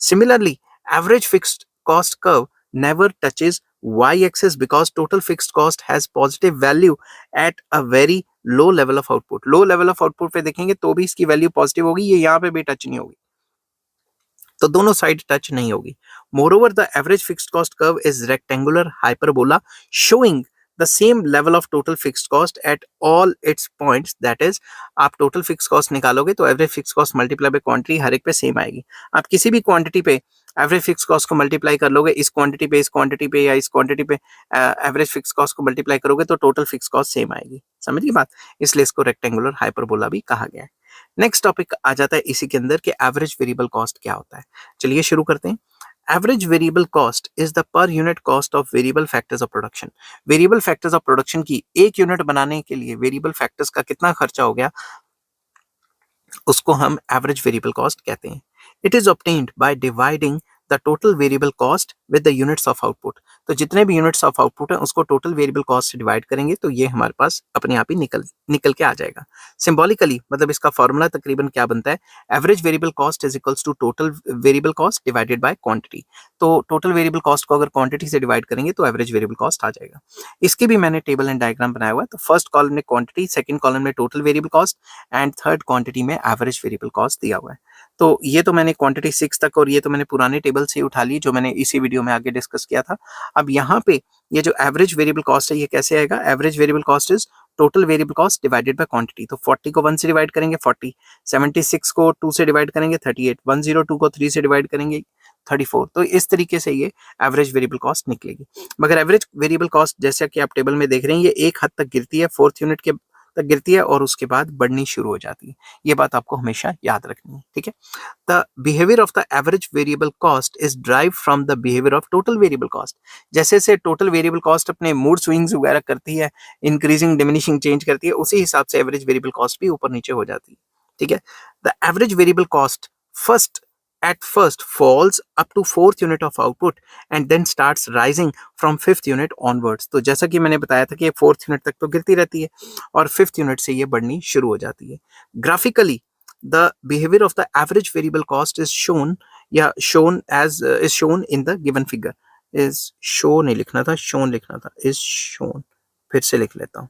Similarly, average fixed cost curve never touches y-axis because total fixed cost has positive value at a very low level of output. Low level of output पे देखेंगे तो भी इसकी वैल्यू पॉजिटिव होगी, ये यहाँ पे भी टच नहीं होगी, तो दोनों साइड टच नहीं होगी। Moreover the average fixed cost curve is rectangular hyperbola showing the same level of total fixed cost at all its points, that is आप टोटल फिक्स्ड कॉस्ट निकालोगे तो average fixed cost multiply by quantity हर एक पे same आएगी। आप किसी भी क्वांटिटी पे एवरेज फिक्स कॉस्ट को मल्टीप्लाई कर लोगे, इस क्वांटिटी पे, इस क्वांटिटी पे या इस क्वांटिटी पे एवरेज फिक्स कॉस्ट को मल्टीप्लाई करोगे तो टोटल फिक्स कॉस्ट सेम आएगी, समझिए बात। इसलिए इसको रेक्टेंगुलर हाइपरबोला भी कहा गया है। नेक्स्ट टॉपिक आ जाता है इसी के अंदर कि एवरेज वेरिएबल कॉस्ट क्या होता है। चलिए शुरू करते हैं। Average variable cost is the per unit cost of variable factors of production. Variable factors of production की एक यूनिट बनाने के लिए वेरिएबल फैक्टर्स का कितना खर्चा हो गया, उसको हम एवरेज वेरिएबल कॉस्ट कहते हैं। It is obtained by dividing the total variable cost with the units of output. तो जितने भी यूनिट्स ऑफ आउटपुट है उसको टोटल वेरिएबल कॉस्ट से डिवाइड करेंगे तो ये हमारे पास अपने आप ही निकल के आ जाएगा। सिंबॉलिकली मतलब इसका फॉर्मूला तकरीबन क्या बनता है, average variable cost is equals to total variable cost divided by quantity. तो टोटल वेरिएबल कॉस्ट को अगर क्वांटिटी से डिवाइड करेंगे तो एवरेज वेरिएबल कॉस्ट आ जाएगा। इसकी भी मैंने टेबल एंड डायग्राम बनाया हुआ है। तो फर्स्ट कॉलम में क्वांटिटी, सेकंड कॉलम में total variable cost and third quantity में एवरेज वेरिएबल कॉस्ट दिया हुआ है। तो ये तो मैंने क्वांटिटी 6 तक और ये तो मैंने पुराने टेबल से उठा ली जो मैंने इसी वीडियो में आगे डिस्कस किया था। अब यहाँ पे ये जो एवरेज वेरिएबल कॉस्ट है ये कैसे आएगा, average variable cost is total variable cost divided by quantity. तो 40 को 1 से डिवाइड करेंगे 40, 76 को 2 से डिवाइड करेंगे 38, 102 को 3 से डिवाइड करेंगे 34। तो इस तरीके से ये एवरेज वेरिएबल कॉस्ट निकलेगी। मगर एवरेज वेरिएबल कॉस्ट जैसा कि आप टेबल में देख रहे हैं ये एक हद तक गिरती है, 4th यूनिट के तक गिरती है और उसके बाद बढ़नी शुरू हो जाती है। ये बात आपको हमेशा याद रखनी है। ठीक है, the behaviour of the average variable cost is drive from the behaviour of total variable cost. जैसे से टोटल वेरिएबल कॉस्ट अपने मूड स्विंग्स वगैरह करती है, इंक्रीजिंग डिमिनिशिंग चेंज करती है, उसी हिसाब से एवरेज वेरिएबल कॉस्ट भी ऊपर नीचे हो जाती है। ठीक है, the average variable cost at first falls up to 4th unit of output and then starts rising from 5th unit onwards। तो जैसा कि मैंने बताया था कि 4th यूनिट तक तो गिरती रहती है और 5th यूनिट से ये बढ़नी शुरू हो जाती है। Graphically the behavior of the average variable cost is shown is shown in the given figure। is show नहीं लिखना था, shown लिखना था, is shown, फिर से लिख लेता हूँ,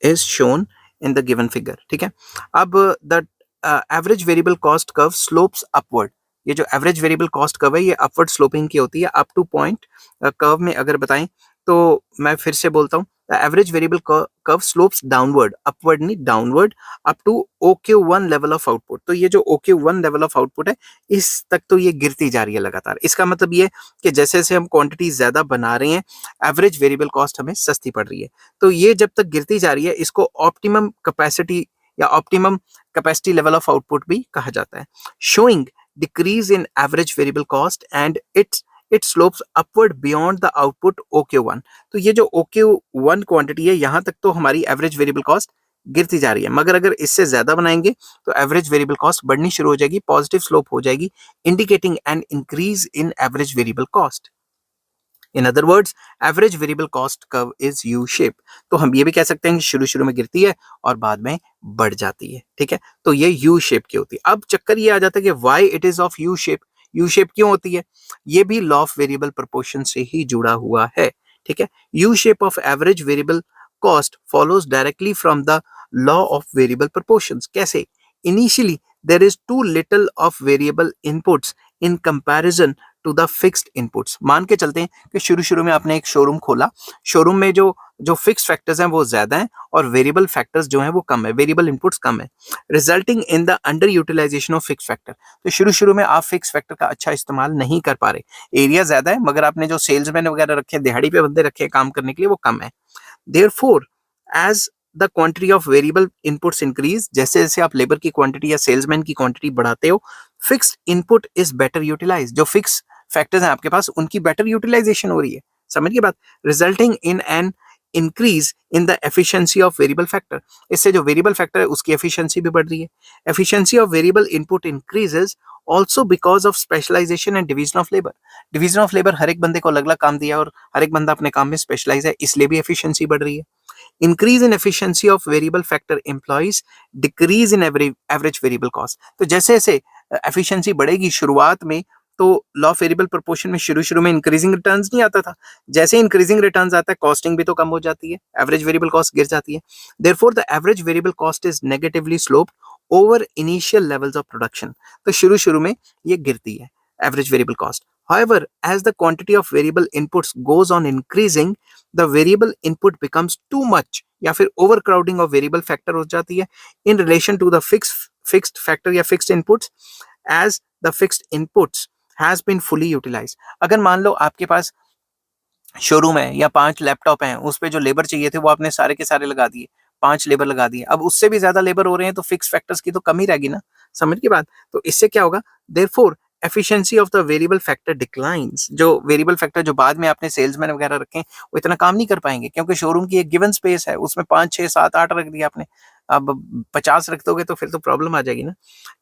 is shown in the given figure। ठीक है, अब the average variable cost curve slopes upward. ये जो एवरेज वेरिएबल कॉस्ट कर्व है ये अपवर्ड स्लोपिंग की होती है अप टू पॉइंट। कर्व में अगर बताएं तो मैं फिर से बोलता हूँ, average variable curve slopes downward, upward नहीं downward, up to OQ1 level of output. तो ये जो OQ1 लेवल ऑफ आउटपुट है इस तक तो ये गिरती जा रही है लगातार। इसका मतलब ये कि जैसे जैसे हम क्वांटिटी ज्यादा बना रहे हैं एवरेज वेरिएबल कॉस्ट हमें सस्ती पड़ रही है। तो ये जब तक गिरती जा रही है इसको ऑप्टिमम कैपेसिटी या optimum capacity level of output भी कहा जाता है। Showing decrease in average variable cost and it slopes upward beyond the output OQ1। तो ये जो OQ1 क्वांटिटी है यहाँ तक तो हमारी एवरेज वेरिएबल कॉस्ट गिरती जा रही है, मगर अगर इससे ज्यादा बनाएंगे तो एवरेज वेरिएबल कॉस्ट बढ़नी शुरू हो जाएगी, पॉजिटिव स्लोप हो जाएगी, indicating N increase in average variable cost. In other words, average variable cost curve is U shape. तो हम ये भी कह सकते हैं कि शुरू शुरू में गिरती है और बाद में बढ़ जाती है, ठीक है। तो ये यू शेप की होती है। अब चक्कर ये आ जाता है कि why it is of U shape. U shape क्यों होती है? ये भी लॉ ऑफ वेरिएबल प्रोपोर्शन से ही जुड़ा हुआ है, ठीक है। U shape of average variable cost follows directly from the law of variable proportions. कैसे? Initially there is too little of variable inputs in comparison to the fixed inputs. मान के चलते हैं कि शुरू शुरू में आपने एक शोरूम खोला, शोरूम में जो जो फिक्स फैक्टर्स हैं वो ज्यादा हैं और वेरिएबल फैक्टर्स जो हैं वो कम है, वेरिएबल इनपुट्स कम है, resulting in the underutilization of fix factor. तो शुरू शुरू में आप फिक्स फैक्टर का अच्छा इस्तेमाल नहीं कर पा रहे, एरिया ज्यादा है मगर आपने जो सेल्समैन वगैरह रखे, दिहाड़ी पे बंदे रखे काम करने के लिए, वो कम है। Therefore as the quantity of variable inputs increase, जैसे जैसे आप लेबर की क्वांटिटी या सेल्समैन की क्वांटिटी बढ़ाते हो, fixed input is better utilize. जो फिक्स फैक्टर्स हैं आपके पास उनकी बेटर यूटिलाइजेशन हो रही है, समझ गए बात, resulting in an increase in the efficiency of variable factor. इससे जो वेरिएबल फैक्टर है उसकी एफिशिएंसी भी बढ़ रही है। Efficiency of variable input increases also because of specialisation and division of labour. Division of labour, हर एक बंदे को अलग अलग काम दिया और हर एक बंदा अपने काम में स्पेशलाइज है, इसलिए भी एफिशिएंसी बढ़ रही है। Increase in efficiency of variable factor employees decrease in average variable cost. तो जैसे जैसे एफिशिएंसी बढ़ेगी, शुरुआत में तो लॉ ऑफ वेरिएबल प्रोपोर्शन में शुरू शुरू में इंक्रीजिंग रिटर्न्स नहीं आता था, जैसे इंक्रीजिंग रिटर्न्स आता है कॉस्टिंग भी तो कम हो जाती है, एवरेज वेरिएबल कॉस्ट गिर जाती है। Therefore the average variable cost is negatively sloped over initial levels of production. तो शुरू शुरू में ये गिरती है average variable cost. However, as the quantity of variable inputs goes on increasing, the variable input becomes too much या फिर overcrowding of variable factor हो जाती है in relation to the fixed factor या fixed inputs as the fixed inputs has been fully utilized। अगर मान लो आपके पास showroom है या 5 लैपटॉप हैं, उस पे जो लेबर चाहिए थे वो आपने सारे के सारे लगा दिए, 5 लेबर लगा दिए, अब उससे भी ज्यादा लेबर हो रहे हैं तो फिक्स फैक्टर्स की तो कमी रहेगी ना, समझ की बात। तो इससे क्या होगा, therefore efficiency of the variable factor declines. जो वेरिएबल फैक्टर जो बाद में आपने सेल्समैन वगैरह रखे हैं वो इतना काम नहीं कर पाएंगे, क्योंकि शोरूम की एक गिवन स्पेस है, उसमें 5 6 7 8 रख दिया आपने, अब 50 रख दोगे तो फिर तो प्रॉब्लम आ जाएगी ना।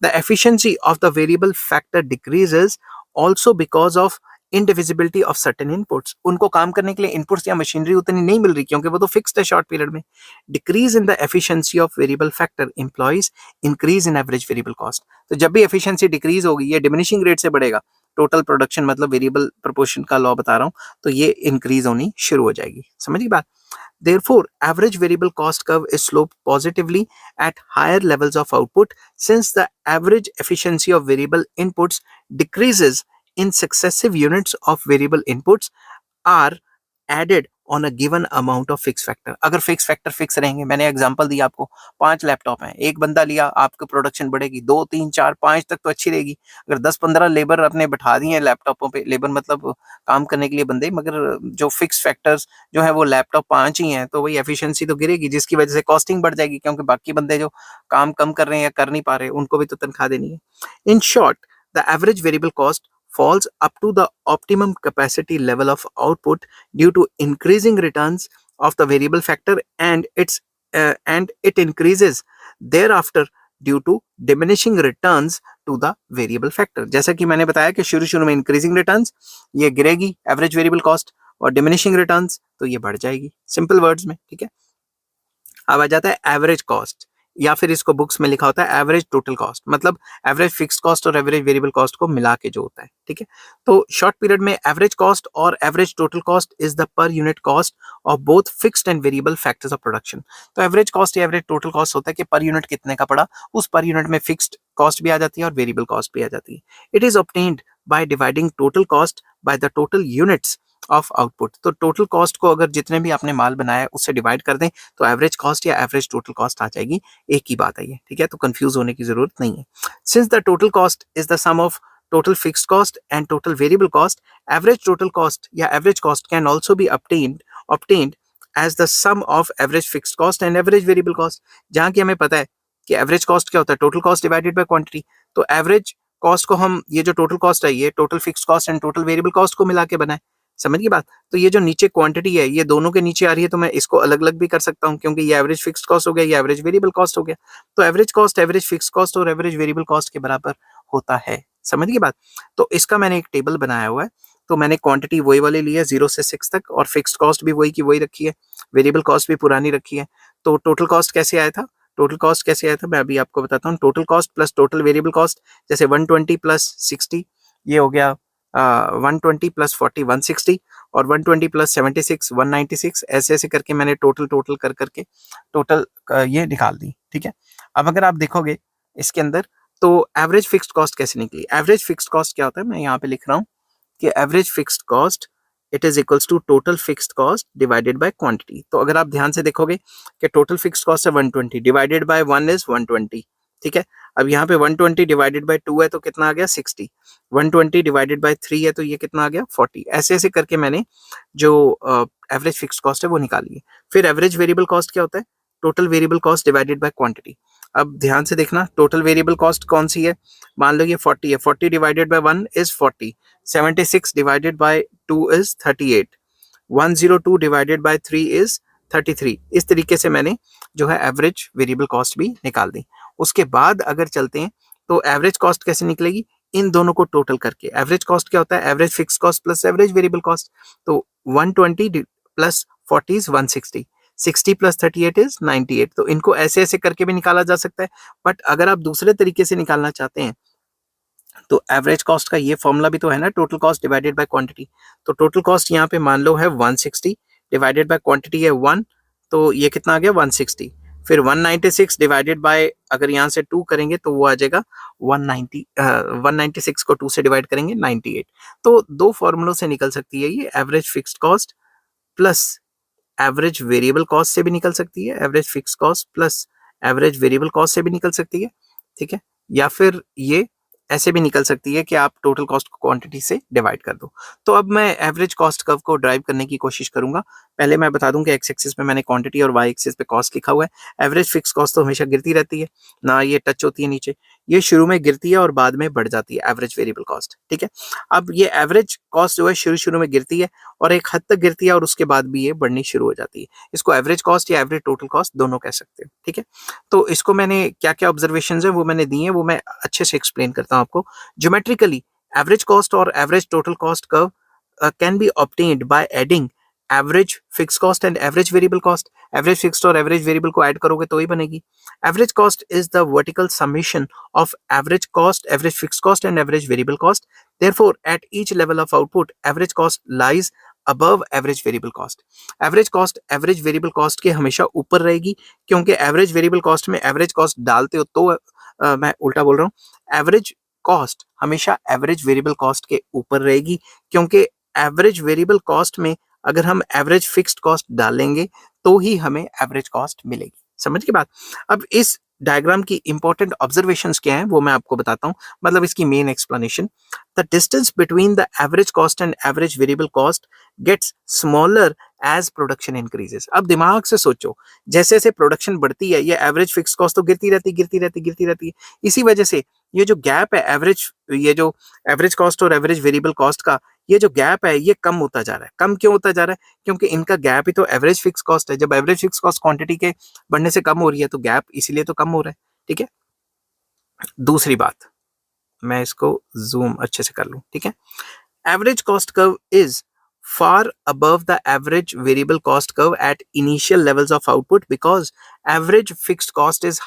The efficiency of the variable factor decreases also because of indivisibility of certain inputs. उनको काम करने के लिए इनपुट्स या मशीनरी उतनी नहीं मिल रही क्योंकि वो तो फिक्स्ड है शॉर्ट पीरियड में। Decrease in the efficiency of variable factor employees increase in average variable cost. तो जब भी एफिशिएंसी डिक्रीज होगी, ये डिमिनिशिंग रेट से बढ़ेगा, टोटल प्रोडक्शन मतलब वेरिएबल प्रोपोर्शन का लॉ बता रहा हूँ, तो ये इंक्रीज होनी शुरू हो जाएगी, समझिए बात। Therefore, average variable cost curve is sloped positively at higher levels of output since the average efficiency of variable inputs decreases in successive units of variable inputs are added on a given amount of fixed factor। अगर fix factor fix रहेंगे, मैंने example दिया आपको, 5 laptop हैं, एक बंदा लिया, आपकी प्रोडक्शन बढ़ेगी, 2 3 4 5 तक तो अच्छी रहेगी। अगर 10 15 लेबर अपने बैठा दिए लैपटॉपों पे, लेबर मतलब काम करने के लिए बंदे, मगर जो फिक्स फैक्टर्स जो है वो लैपटॉप 5 ही हैं, तो वही एफिशिएंसी तो गिरेगी, जिसकी वजह से कॉस्टिंग बढ़ जाएगी, क्योंकि बाकी बंदे जो काम कम कर रहे हैं या कर नहीं पा रहे उनको भी तो तनख्वाह देनी है। In short, the average variable cost falls up to the optimum capacity level of output due to increasing returns of the variable factor and it increases thereafter due to diminishing returns to the variable factor। जैसा कि मैंने बताया कि शुरू शुरू में increasing returns ये गिरेगी average variable cost और diminishing returns तो ये बढ़ जाएगी, सिंपल वर्ड्स में, ठीक है। अब आ जाता है एवरेज कॉस्ट, या फिर इसको बुक्स में लिखा होता है एवरेज टोटल कॉस्ट, मतलब एवरेज फिक्स्ड कॉस्ट और एवरेज वेरिएबल कॉस्ट को मिला के जो होता है, ठीक है। तो शॉर्ट पीरियड में एवरेज कॉस्ट और average total cost is the per unit cost of both fixed and variable factors of production. तो एवरेज कॉस्ट या एवरेज टोटल कॉस्ट होता है कि पर यूनिट कितने का पड़ा, उस पर यूनिट में फिक्स्ड कॉस्ट भी आ जाती है और वेरिएबल कॉस्ट भी आ जाती है। It is obtained by dividing total cost by the total units of output. तो टोटल कॉस्ट को अगर जितने भी आपने माल बनाया है उससे डिवाइड कर दें तो एवरेज कॉस्ट या एवरेज टोटल कॉस्ट आ जाएगी, एक ही बात है ये, ठीक है। तो कंफ्यूज होने की जरूरत नहीं है। Since the total cost is the sum of total fixed cost and total variable cost, average total cost या average cost can also be obtained as the sum of average fixed cost and average variable cost। जहाँ की हमें पता है कि average cost क्या होता है, total cost divided by quantity। तो average cost को हम, ये जो total cost है ये total fixed cost and total variable cost को मिला के बनाए, समझ गई बात? तो ये जो नीचे क्वांटिटी है ये दोनों के नीचे आ रही है, तो मैं इसको अलग अलग भी कर सकता हूँ, क्योंकि ये एवरेज फिक्स्ड कॉस्ट हो गया, ये एवरेज वेरिएबल कॉस्ट हो गया। तो average cost average fixed cost और एवरेज वेरिएबल कॉस्ट के बराबर होता है। समझ गई बात? तो इसका मैंने एक टेबल बनाया हुआ है। तो मैंने क्वांटिटी वही वाली ली है 0 से 6 तक, और फिक्स्ड कॉस्ट भी वही की वही रखी है, वेरिएबल कॉस्ट भी पुरानी रखी है। तो टोटल कॉस्ट कैसे आया था? टोटल कॉस्ट कैसे आया था मैं अभी आपको बताता हूँ। Total cost plus total variable cost, जैसे 120 प्लस 60 ये हो गया 120 प्लस 40 160, और 120 प्लस 76 196, ऐसे ऐसे करके मैंने टोटल टोटल कर करके टोटल ये निकाल दी। ठीक है, अब अगर आप देखोगे इसके अंदर, तो एवरेज फिक्स्ड कॉस्ट कैसे निकली? एवरेज फिक्स्ड कॉस्ट क्या होता है, मैं यहाँ पे लिख रहा हूँ कि average fixed cost it is equals to total fixed cost divided by quantity. तो अगर आप ध्यान से देखोगे कि टोटल फिक्स्ड कॉस्ट है 120 डिवाइडेड बाय 1 इज 120। ठीक है, अब यहाँ पे 120 डिवाइडेड बाय 2 है तो कितना आ गया 60, 120 डिवाइडेड बाय 3 है तो ये कितना आ गया 40। ऐसे ऐसे करके मैंने जो एवरेज फिक्स्ड कॉस्ट है वो निकाली है। फिर एवरेज वेरिएबल कॉस्ट क्या होता है? Total variable cost divided by quantity. अब ध्यान से देखना, टोटल वेरिएबल कॉस्ट कौन सी है? मान लो ये 40 है, 40 divided by 1 is 40, 76 divided by 2 is 38, 102 divided by 3 is 33। इस तरीके से मैंने जो है एवरेज वेरिएबल कॉस्ट भी निकाल दी। उसके बाद अगर चलते हैं तो एवरेज कॉस्ट कैसे निकलेगी? इन दोनों को टोटल करके। एवरेज कॉस्ट क्या होता है? Average fix cost plus average variable cost. तो 120 प्लस 40 इज 160, 60 प्लस 38 इज 98। तो इनको ऐसे ऐसे करके भी निकाला जा सकता है, बट अगर आप दूसरे तरीके से निकालना चाहते हैं तो एवरेज कॉस्ट का ये फॉर्मूला भी तो है ना, total cost divided by quantity. तो टोटल कॉस्ट यहाँ पे मान लो है 160 डिवाइडेड बाय क्वांटिटी है 1, तो ये कितना आ गया 160। फिर 196 डिवाइडेड बाय, अगर यहाँ से 2 करेंगे तो वो आ जाएगा 190, 196 को 2 से डिवाइड करेंगे 98। तो दो फॉर्मूलों से निकल सकती है ये, average fixed cost plus average variable cost से भी निकल सकती है, average fix cost plus average variable cost से भी निकल सकती है। ठीक है, या फिर ये ऐसे भी निकल सकती है कि आप टोटल कॉस्ट को क्वांटिटी से डिवाइड कर दो। तो अब मैं एवरेज कॉस्ट कर्व को ड्राइव करने की कोशिश करूंगा। पहले मैं बता दूं कि एक्स एक्सिस पे मैंने क्वांटिटी और वाई एक्सिस पे कॉस्ट लिखा हुआ है। एवरेज फिक्स कॉस्ट तो हमेशा गिरती रहती है ना, ये टच होती है नीचे, ये शुरू में गिरती है और बाद में बढ़ जाती है एवरेज वेरिएबल कॉस्ट। ठीक है, अब ये एवरेज कॉस्ट जो है शुरू शुरू में गिरती है और एक हद तक गिरती है और उसके बाद भी ये बढ़नी शुरू हो जाती है। इसको एवरेज कॉस्ट या एवरेज टोटल कॉस्ट दोनों कह सकते हैं। ठीक है, तो इसको मैंने क्या क्या ऑब्जर्वेशन है वो मैंने दी है, वो मैं अच्छे से एक्सप्लेन करता हूँ आपको। ज्योमेट्रिकली एवरेज कॉस्ट और average total cost curve can be obtained by adding average fix cost and average variable cost. Average fixed और एवरेज वेरिएबल को ऐड करोगे तो ही बनेगी। Average cost is the vertical summation of average cost, average fix cost and average variable cost. Therefore at each level of output average cost lies above average variable cost. Average cost average variable cost के हमेशा ऊपर रहेगी, क्योंकि average variable cost में average cost डालते हो तो मैं उल्टा बोल रहा हूँ, एवरेज कॉस्ट हमेशा एवरेज वेरिएबल कॉस्ट के ऊपर रहेगी, क्योंकि एवरेज वेरिएबल कॉस्ट में अगर हम एवरेज फिक्स्ड कॉस्ट डालेंगे तो ही हमें एवरेज कॉस्ट मिलेगी। समझ की बात? अब इस डायग्राम की इंपॉर्टेंट ऑब्जर्वेशंस क्या हैं वो मैं आपको बताता हूं, मतलब इसकी main explanation. The distance between the average cost and average variable cost gets smaller as production increases. अब दिमाग से सोचो, जैसे जैसे प्रोडक्शन बढ़ती है ये एवरेज फिक्स कॉस्ट तो गिरती रहती है। इसी वजह से ये जो गैप है एवरेज, ये जो एवरेज कॉस्ट और एवरेज वेरिएबल कॉस्ट का ये जो गैप है ये कम होता जा रहा है। कम क्यों होता जा रहा है? क्योंकि इनका गैप ही तो एवरेज फिक्स कॉस्ट है। जब एवरेज फिक्स कॉस्ट क्वांटिटी के बढ़ने से कम हो रही है तो गैप इसीलिए तो कम हो रहा है। ठीक है, दूसरी बात, मैं इसको जूम अच्छे से कर लूं। ठीक है, average cost curve is far above the average variable cost curve at initial levels of output because average fixed cost is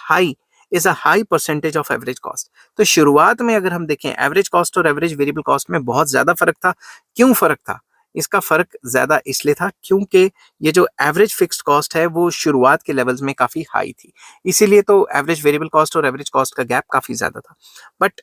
a high percentage of average cost। तो शुरुआत में अगर हम देखें एवरेज कॉस्ट और एवरेज वेरिएबल कॉस्ट में बहुत ज्यादा फर्क था। क्यों फर्क था? इसका फर्क ज्यादा इसलिए था क्योंकि ये जो एवरेज फिक्स्ड कॉस्ट है वो शुरुआत के लेवल्स में काफी हाई थी, इसीलिए तो एवरेज वेरिएबल कॉस्ट और एवरेज कॉस्ट का गैप काफी ज्यादा था। But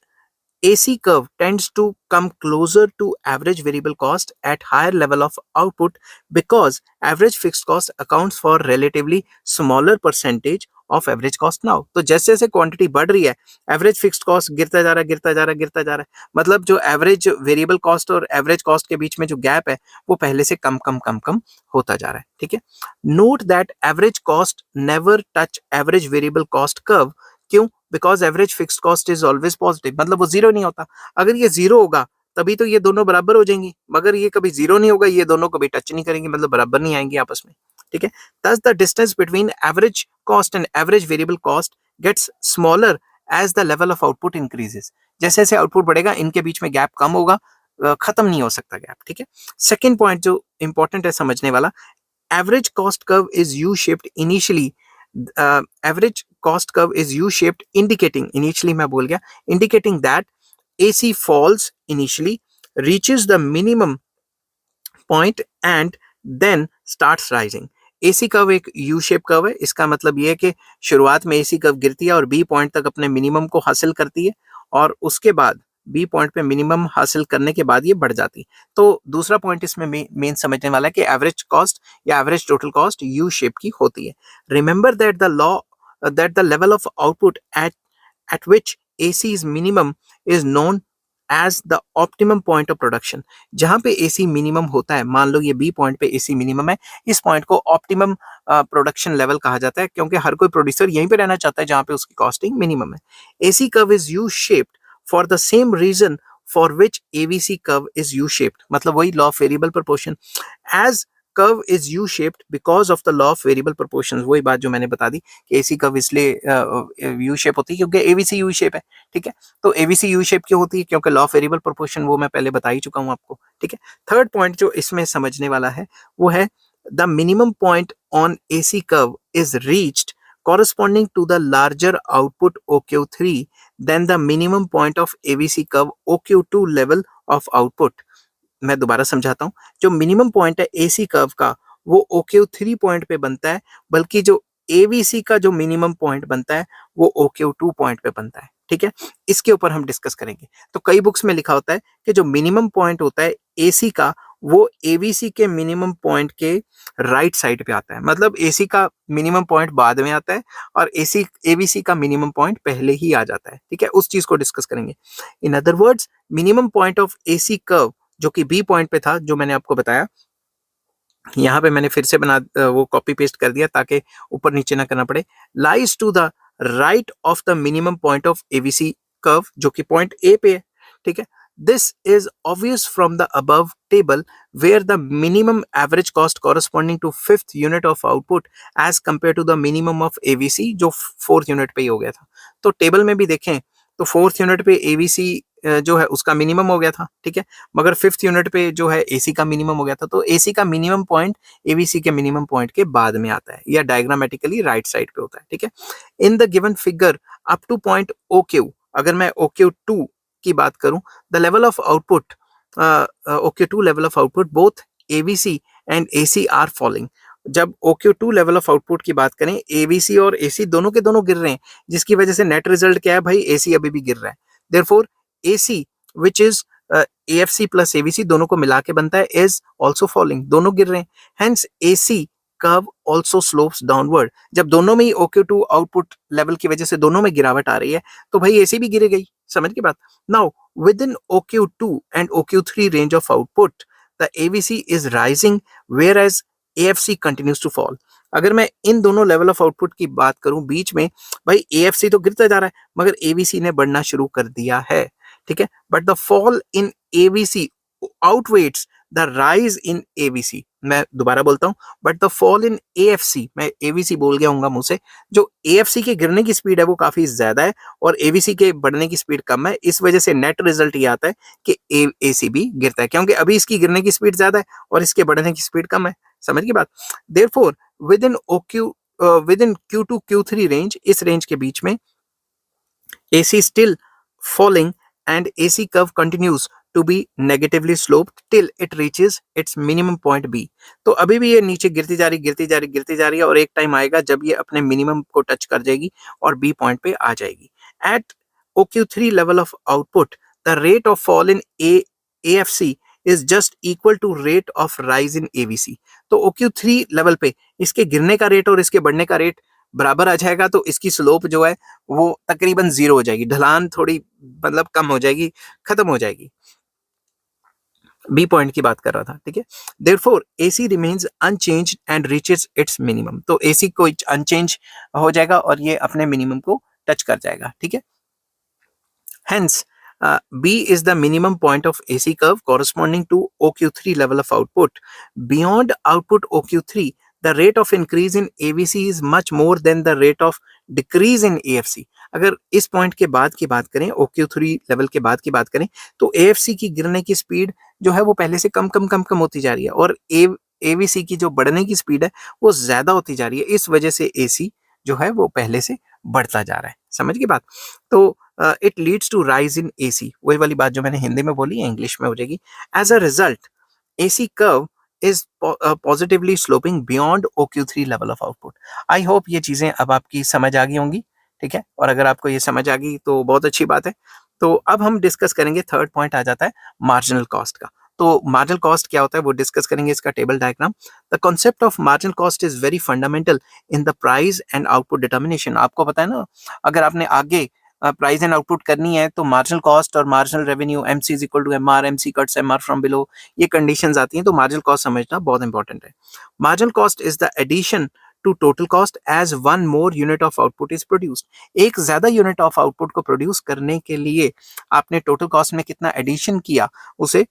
AC curve tends to come closer to average variable cost at higher level of output because average fixed cost accounts for relatively smaller percentage of average cost now। तो जैसे जैसे quantity बढ़ रही है average fixed cost गिरता जा रहा है, मतलब जो एवरेज वेरिएबल कॉस्ट और एवरेज कॉस्ट के बीच में जो गैप है वो पहले से कम होता जा रहा है। ठीक है, note that average cost never touch average variable cost curve. क्यों? Because average fixed cost is always positive, मतलब वो जीरो नहीं होता। अगर ये जीरो होगा तभी तो ये दोनों बराबर हो जाएंगी, मगर ये कभी जीरो नहीं होगा, ये दोनों कभी टच नहीं करेंगे, मतलब बराबर नहीं आएंगे आपस में, ठीक है। Thus the distance between average cost and average variable cost gets smaller as the level of output increases. जैसे जैसे आउटपुट बढ़ेगा इनके बीच में गैप कम होगा, खत्म नहीं हो सकता गैप, ठीक है। सेकेंड पॉइंट जो इंपॉर्टेंट है समझने वाला, average cost curve is U shaped initially. Average cost curve is U shaped, indicating, initially मैं बोल गया, indicating that AC falls initially, reaches the minimum point and then starts rising. AC curve एक U shape curve है, इसका मतलब ये है कि शुरुआत में AC कर्व गिरती है और B पॉइंट तक अपने मिनिमम को हासिल करती है और उसके बाद B पॉइंट पे मिनिमम हासिल करने के बाद ये बढ़ जाती है। तो दूसरा पॉइंट इसमें मेन समझने वाला है कि एवरेज कॉस्ट या average total cost U shape की होती है। Remember that the law that the level of output at which AC is minimum is known as the optimum point of production. जहां पे AC मिनिमम होता है, मान लो ये B पॉइंट पे AC मिनिमम है, इस पॉइंट को ऑप्टिमम प्रोडक्शन लेवल कहा जाता है, क्योंकि हर कोई प्रोड्यूसर यहीं पे रहना चाहता है जहां पे उसकी कॉस्टिंग मिनिमम है। AC curve is U shaped for the same reason for which AVC curve is U shaped, मतलब वही law of variable proportion. as curve is U shaped because of the law of variable proportion, वही बात जो मैंने बता दी कि AC curve इसलिए U shape होती है क्योंकि एवीसी यू शेप है, ठीक है। तो एवीसी यू शेप क्यों होती है, क्योंकि लॉ ऑफ वेरिएबल प्रोपोर्शन वो मैं पहले बता ही चुका हूं आपको, ठीक है। थर्ड पॉइंट जो इसमें समझने वाला है वो है the minimum point on AC curve is reached corresponding to the larger output OQ3 than the minimum point of AVC curve OQ2 level of output. मैं दोबारा समझाता हूँ, जो मिनिमम पॉइंट है एसी कर्व का वो OQ3 पॉइंट पे बनता है, बल्कि जो एवीसी का जो मिनिमम पॉइंट बनता है वो OQ2 पॉइंट पे बनता है, ठीक है। इसके ऊपर हम डिस्कस करेंगे। तो कई बुक्स में लिखा होता है कि जो मिनिमम पॉइंट होता है एसी का वो एवीसी के मिनिमम पॉइंट के राइट साइड पे आता है, मतलब एसी का मिनिमम पॉइंट बाद में आता है और एसी एवीसी का मिनिमम पॉइंट पहले ही आ जाता है, ठीक है। उस चीज को डिस्कस करेंगे। इन other words, minimum point of AC curve जो कि बी पॉइंट पे था, जो मैंने आपको बताया, यहाँ पे मैंने फिर से वो कॉपी पेस्ट कर दिया ताकि ऊपर नीचे ना करना पड़े, lies to the right of the minimum point of AVC curve जो कि पॉइंट ए पे है, ठीक है। This is obvious from the above table where the minimum average cost corresponding to fifth unit of output as compare to the minimum of AVC जो fourth unit पे ही हो गया था। तो टेबल में भी देखें तो फोर्थ यूनिट पे एवीसी जो है उसका मिनिमम हो गया था, ठीक है, मगर फिफ्थ यूनिट पे जो है एसी का मिनिमम हो गया था। तो एसी का मिनिमम पॉइंट एवीसी के मिनिमम पॉइंट के बाद में आता है या डायग्रामेटिकली राइट साइड पे होता है, ठीक है। In the given figure up to point OQ, अगर मैं OQ2 की बात करूं, the level of output OQ2 level of output both AVC and AC are falling. जब OQ2 लेवल ऑफ आउटपुट की बात करें, एवीसी और एसी दोनों के दोनों गिर रहे हैं, जिसकी वजह से नेट रिजल्ट क्या है भाई, एसी अभी भी गिर रहा है। Therefore AC which is AFC plus AVC दोनों को मिला के बनता है is also falling, दोनों गिर रहे हैं। Hence AC curve also slopes downward। जब दोनों में ही OQ2 आउटपुट लेवल की वजह से दोनों में गिरावट आ रही है तो भाई AC भी गिर गई, समझ की बात। Now within OQ2 and OQ3 range of output the AVC is rising whereas AFC continues to fall। अगर मैं इन दोनों लेवल ऑफ आउटपुट की बात करूं बीच में, भाई AFC तो गिरता जा रहा है मगर AVC ने बढ़ना शुरू कर दिया है, ठीक है। But the fall in AVC outweighs the rise in AVC. मैं दोबारा बोलता हूं, but the fall in AFC, मैं एवीसी बोल गया हूँ मुंह से, जो एएफसी के गिरने की स्पीड है वो काफी ज्यादा है और एवीसी के बढ़ने की स्पीड कम है। इस वजह से नेट रिजल्ट ये आता है कि एसी भी गिरता है, क्योंकि अभी इसकी गिरने की स्पीड ज्यादा है और इसके बढ़ने की स्पीड कम है, समझ की बात। Therefore with in Q2 Q3 range, इस रेंज के बीच में AC still falling and AC curve continues to be negatively sloped till it reaches its minimum point B। तो अभी भी ये नीचे गिरती जा रही है और एक टाइम आएगा जब ये अपने मिनिमम को टच कर जाएगी और B पॉइंट पे आ जाएगी। At OQ3 level of output, the rate of fall in AFC is just equal to rate of rise in AVC। तो OQ3 लेवल पे इसके गिरने का रेट और इसके बढ़ने का रेट बराबर आ जाएगा, तो इसकी स्लोप जो है वो तकरीबन जीरो हो जाएगी, ढलान थोड़ी मतलब कम हो जाएगी, खत्म हो जाएगी। बी पॉइंट की बात कर रहा था, ठीक है। Therefore AC remains unchanged and reaches it's minimum. तो AC को अनचेंज हो जाएगा और ये अपने मिनिमम को टच कर जाएगा, ठीक है। Hence B is the minimum point of AC curve corresponding to OQ3 level of output. Beyond output OQ3, the rate of increase in AVC is much more than the rate of decrease in AFC. अगर इस point के बाद की बात करें, OQ3 level के बाद की बात करें, तो AFC की गिरने की स्पीड जो है वो पहले से कम होती जा रही है, और AVC की जो बढ़ने की स्पीड है वो ज्यादा होती जा रही है. इस वजह से AC जो है वो पहले से बढ़ता जा रहा है. समझ गए बात? तो it leads to rise in AC. वही वाली बात जो मैंने हिंदी में बोली है इंग्लिश में हो जाएगी. As a result AC curve is positively sloping beyond OQ3 level of output. I hope ये चीजें अब आपकी समझ आ गई होंगी. ठीक है, और अगर आपको ये समझ आ गई तो बहुत अच्छी बात है. तो अब हम डिस्कस करेंगे, थर्ड पॉइंट आ जाता है मार्जिनल कॉस्ट का. तो मार्जिनल कॉस्ट क्या होता है वो डिस्कस करेंगे, इसका table diagram. The concept of marginal cost is very fundamental in the price and output determination. आपको पता है ना, अगर आपने आगे प्राइस एंड आउटपुट करनी है तो मार्जिनल कॉस्ट और marginal revenue, MC is equal to MR, MC cuts MR from below, ये कंडीशंस आती हैं. तो मार्जिनल कॉस्ट समझना बहुत इंपॉर्टेंट है. Marginal cost is the addition to total cost as one more unit of output is produced. एक ज्यादा unit of output को प्रोड्यूस करने के लिए आपने टोटल कॉस्ट में कितना एडिशन किया, उसे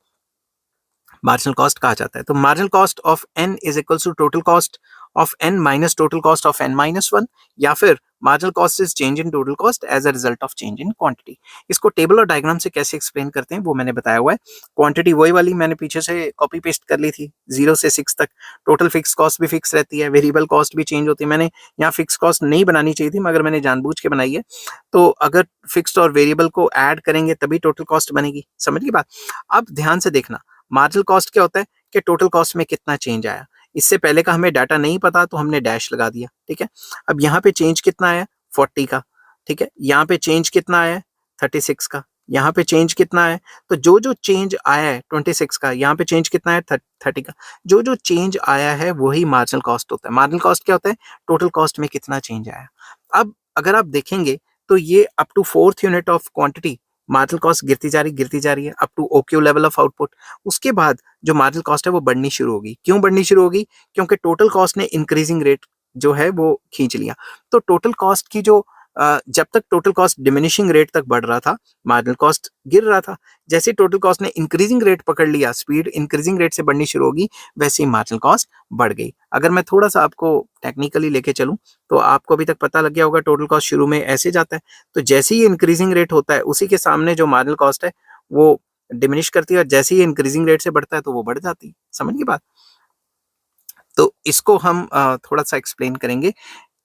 मार्जिनल कॉस्ट कहा जाता है. तो marginal cost of N is equals to total cost of N minus total cost of N minus 1, या फिर marginal cost is change in total cost as a result of change in quantity. इसको table और diagram से कैसे explain करते हैं वो मैंने बताया हुआ है. क्वांटिटी वही वाली मैंने पीछे से कॉपी पेस्ट कर ली थी, 0 से 6 तक. टोटल फिक्स कॉस्ट भी फिक्स रहती है, वेरिएबल कॉस्ट भी चेंज होती है. मैंने यहाँ फिक्स कॉस्ट नहीं बनानी चाहिए थी मगर मैंने जानबूझ के बनाई है. तो अगर फिक्स्ड और वेरिएबल को ऐड करेंगे तभी टोटल कॉस्ट बनेगी. समझ गई बात? अब ध्यान से देखना, मार्जिनल कॉस्ट क्या होता है कि टोटल कॉस्ट में कितना चेंज आया. इससे पहले का हमें डाटा नहीं पता तो हमने डैश लगा दिया. ठीक है, अब यहाँ पे चेंज कितना आया, 40 का. ठीक है, यहाँ पे चेंज कितना आया, 36 का. यहाँ पे चेंज कितना है, तो जो जो चेंज आया है 26 का, यहाँ पे चेंज कितना है 30 का. जो जो चेंज आया है वही मार्जिनल कॉस्ट होता है. मार्जिनल कॉस्ट क्या होता है, टोटल कॉस्ट में कितना चेंज आया. अब अगर आप देखेंगे तो ये up to 4th unit of quantity marginal cost गिरती जा रही है up to OQ level of output. उसके बाद जो मार्जिनल कॉस्ट है वो बढ़नी शुरू होगी. क्यों बढ़नी शुरू होगी? क्योंकि टोटल कॉस्ट ने इंक्रीजिंग रेट जो है वो खींच लिया. तो टोटल कॉस्ट की जो जब तक टोटल कॉस्ट डिमिनिशिंग रेट तक बढ़ रहा था, मार्जिनल कॉस्ट गिर रहा था. जैसे टोटल कॉस्ट ने इंक्रीजिंग रेट पकड़ लिया, स्पीड इंक्रीजिंग रेट से बढ़नी शुरू होगी, वैसे ही मार्जिनल कॉस्ट बढ़ गई. अगर मैं थोड़ा सा आपको टेक्निकली लेके चलूं तो आपको अभी तक पता लग गया होगा, टोटल कॉस्ट शुरू में ऐसे जाता है, तो जैसे ही इंक्रीजिंग रेट होता है उसी के सामने जो मार्जिनल कॉस्ट है वो डिमिनिश करती है, और जैसे ही इंक्रीजिंग रेट से बढ़ता है तो वो बढ़ जाती है. समझ गई बात? तो इसको हम थोड़ा सा एक्सप्लेन करेंगे.